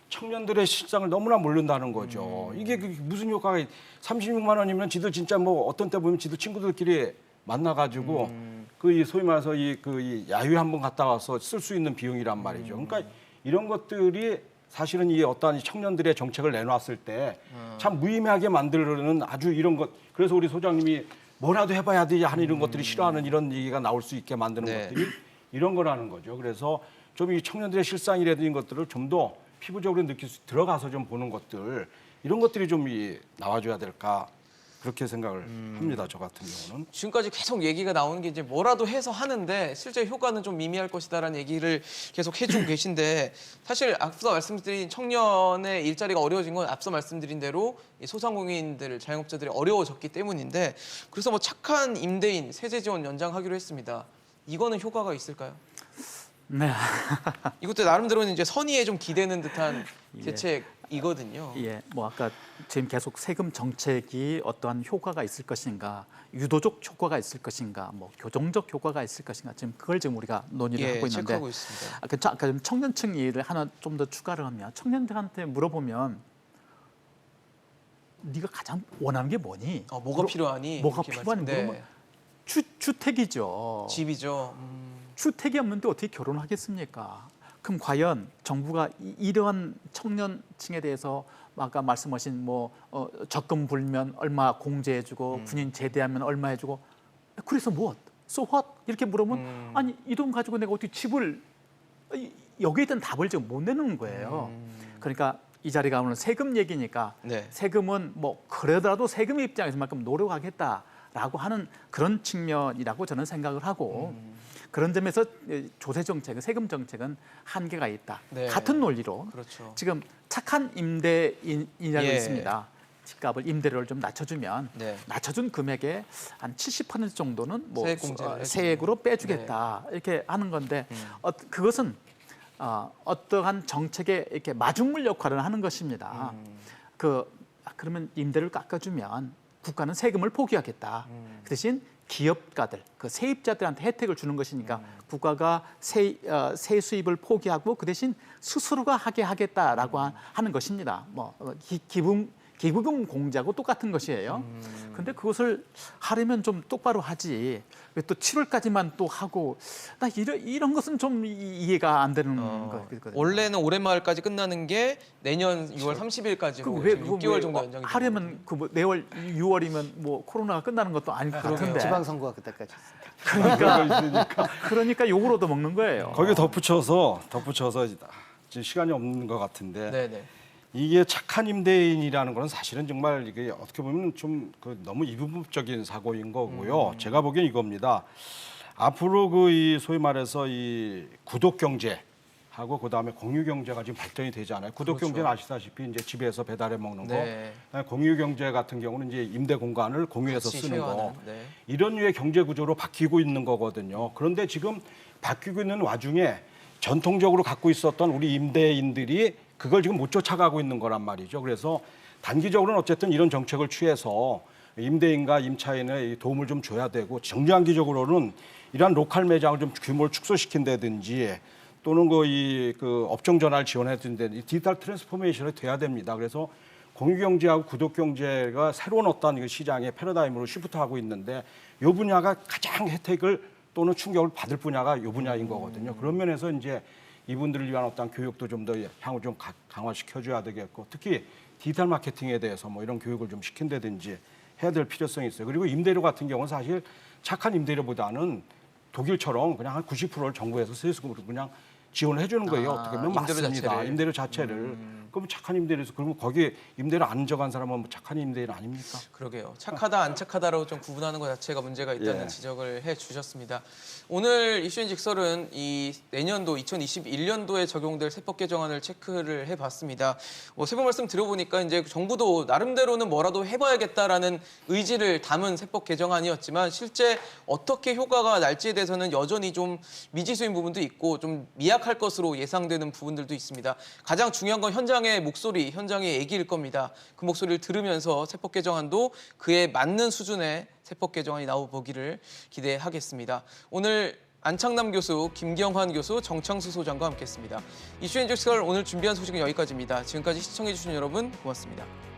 [SPEAKER 3] 청년들의 실상을 너무나 모른다는 거죠. 이게 무슨 효과가 36만 원이면 지도 진짜 뭐 어떤 때 보면 지도 친구들끼리 만나가지고 그 소위 말해서 이 야유회 한번 갔다 와서 쓸 수 있는 비용이란 말이죠. 그러니까 이런 것들이 사실은 이 어떠한 청년들의 정책을 내놨을 때 참 무의미하게 만들는 아주 이런 것. 그래서 우리 소장님이 뭐라도 해봐야 되지 하는 이런 것들이 싫어하는 이런 얘기가 나올 수 있게 만드는
[SPEAKER 1] 네.
[SPEAKER 3] 것들이 이런 거라는 거죠. 그래서 좀 이 청년들의 실상이라든지 것들을 좀 더 피부적으로 들어가서 좀 보는 것들 이런 것들이 좀 나와줘야 될까 그렇게 생각을 합니다. 저 같은 경우는.
[SPEAKER 1] 지금까지 계속 얘기가 나오는 게 이제 뭐라도 해서 하는데 실제 효과는 좀 미미할 것이다라는 얘기를 계속 해주고 계신데 사실 앞서 말씀드린 청년의 일자리가 어려워진 건 앞서 말씀드린 대로 이 소상공인들, 자영업자들이 어려워졌기 때문인데 그래서 뭐 착한 임대인 세제 지원 연장하기로 했습니다. 이거는 효과가 있을까요?
[SPEAKER 2] 네.
[SPEAKER 1] 이것도 나름대로는 이제 선의에 좀 기대는 듯한
[SPEAKER 2] 예.
[SPEAKER 1] 대책이거든요.
[SPEAKER 2] 예, 뭐 아까 지금 계속 세금 정책이 어떠한 효과가 있을 것인가, 유도적 효과가 있을 것인가, 뭐 교정적 효과가 있을 것인가, 지금 그걸 지금 우리가 논의를
[SPEAKER 1] 예,
[SPEAKER 2] 하고 있는데,
[SPEAKER 1] 체크하고 있습니다.
[SPEAKER 2] 아까 좀 청년층 얘기를 하나 좀 더 추가를 하면 청년들한테 물어보면 네가 가장 원하는 게 뭐니?
[SPEAKER 1] 뭐가 필요하니?
[SPEAKER 2] 뭐가
[SPEAKER 1] 이렇게
[SPEAKER 2] 필요하니?
[SPEAKER 1] 말씀-
[SPEAKER 2] 물으면 주택이죠.
[SPEAKER 1] 집이죠.
[SPEAKER 2] 주택이 없는데 어떻게 결혼하겠습니까? 그럼 과연 정부가 이러한 청년층에 대해서 아까 말씀하신 적금 불면 얼마 공제해주고 군인 제대하면 얼마 해주고 그래서 무엇? So what? 이렇게 물으면 아니 이 돈 가지고 내가 어떻게 집을 여기에 대한 답을 지금 못 내는 거예요. 그러니까 이 자리가 오늘 세금 얘기니까
[SPEAKER 1] 네.
[SPEAKER 2] 세금은 뭐 그러더라도 세금 입장에서만큼 노력하겠다라고 하는 그런 측면이라고 저는 생각을 하고 그런 점에서 조세 정책은 세금 정책은 한계가 있다.
[SPEAKER 1] 네.
[SPEAKER 2] 같은 논리로
[SPEAKER 1] 그렇죠.
[SPEAKER 2] 지금 착한 임대인이라고
[SPEAKER 1] 예.
[SPEAKER 2] 있습니다. 집값을 임대료를 좀 낮춰주면
[SPEAKER 1] 네.
[SPEAKER 2] 낮춰준 금액의 한 70% 정도는 뭐
[SPEAKER 1] 세액 공제를 해주는
[SPEAKER 2] 세액으로 빼주겠다 이렇게 하는 건데 그것은 어떠한 정책의 이렇게 마중물 역할을 하는 것입니다. 그러면 임대를 깎아주면 국가는 세금을 포기하겠다. 그 대신 기업가들, 그 세입자들한테 혜택을 주는 것이니까 국가가 세 수입을 포기하고 그 대신 스스로가 하게 하겠다라고 하는 것입니다. 기부금 공제하고 똑같은 것이에요. 그런데 그것을 하려면 좀 똑바로 하지. 왜 또 7월까지만 또 하고 나 이런 것은 좀 이해가 안 되는 거거든요.
[SPEAKER 1] 원래는 올해 말까지 끝나는 게 내년 6월 30일까지로 6개월 정도 연장이
[SPEAKER 2] 하려면 내월 6월이면 뭐 코로나가 끝나는 것도 아닐 것 같은데.
[SPEAKER 4] 지방선거가 그때까지 있습니다.
[SPEAKER 2] 그러니까 욕을 얻어먹는 거예요.
[SPEAKER 3] 거기에 덧붙여서 지금 시간이 없는 것 같은데
[SPEAKER 1] 네네.
[SPEAKER 3] 이게 착한 임대인이라는 건 사실은 정말 이게 어떻게 보면 좀 너무 이분법적인 사고인 거고요. 제가 보기엔 이겁니다. 앞으로 이 소위 말해서 이 구독 경제하고 그다음에 공유 경제가 지금 발전이 되잖아요. 구독
[SPEAKER 1] 그렇죠.
[SPEAKER 3] 경제는 아시다시피 이제 집에서 배달해 먹는
[SPEAKER 1] 네.
[SPEAKER 3] 거. 공유 경제 같은 경우는 이제 임대 공간을 공유해서
[SPEAKER 1] 같이
[SPEAKER 3] 쓰는 거.
[SPEAKER 1] 쉐어하는, 네.
[SPEAKER 3] 이런 류의 경제 구조로 바뀌고 있는 거거든요. 그런데 지금 바뀌고 있는 와중에 전통적으로 갖고 있었던 우리 임대인들이 그걸 지금 못 쫓아가고 있는 거란 말이죠. 그래서 단기적으로는 어쨌든 이런 정책을 취해서 임대인과 임차인의 도움을 좀 줘야 되고 중장기적으로는 이러한 로컬 매장을 좀 규모를 축소시킨다든지 또는 그 업종 전환을 지원해준다든지 디지털 트랜스포메이션이 돼야 됩니다. 그래서 공유경제하고 구독경제가 새로운 어떤 시장의 패러다임으로 시프트하고 있는데 이 분야가 가장 혜택을 또는 충격을 받을 분야가 이 분야인 거거든요. 그런 면에서 이제 이분들을 위한 어떤 교육도 좀 더 향후 좀 강화시켜줘야 되겠고 특히 디지털 마케팅에 대해서 뭐 이런 교육을 좀 시킨다든지 해야 될 필요성이 있어요. 그리고 임대료 같은 경우는 사실 착한 임대료보다는 독일처럼 그냥 한 90%를 정부에서 세수금으로 그냥 지원을 해주는 거예요.
[SPEAKER 1] 아,
[SPEAKER 3] 어떻게 보면
[SPEAKER 1] 임대료
[SPEAKER 3] 맞습니다.
[SPEAKER 1] 자체를.
[SPEAKER 3] 임대료 자체를. 그럼 착한 임대료에서 그러면 거기에 임대료 안 정한 사람은 뭐 착한 임대인 아닙니까?
[SPEAKER 1] 그러게요. 착하다 안 착하다로 좀 구분하는 것 자체가 문제가 있다는
[SPEAKER 3] 예.
[SPEAKER 1] 지적을 해주셨습니다. 오늘 이슈인 직설은 이 내년도 2021년도에 적용될 세법 개정안을 체크를 해봤습니다. 세법 말씀 들어보니까 이제 정부도 나름대로는 뭐라도 해봐야겠다라는 의지를 담은 세법 개정안이었지만 실제 어떻게 효과가 날지에 대해서는 여전히 좀 미지수인 부분도 있고 좀 미약할 것으로 예상되는 부분들도 있습니다. 가장 중요한 건 현장의 목소리, 현장의 얘기일 겁니다. 그 목소리를 들으면서 세법 개정안도 그에 맞는 수준의 세법 개정안이 나오보기를 기대하겠습니다. 오늘 안창남 교수, 김경환 교수, 정창수 소장과 함께했습니다. 이슈 앤 직설 오늘 준비한 소식은 여기까지입니다. 지금까지 시청해주신 여러분 고맙습니다.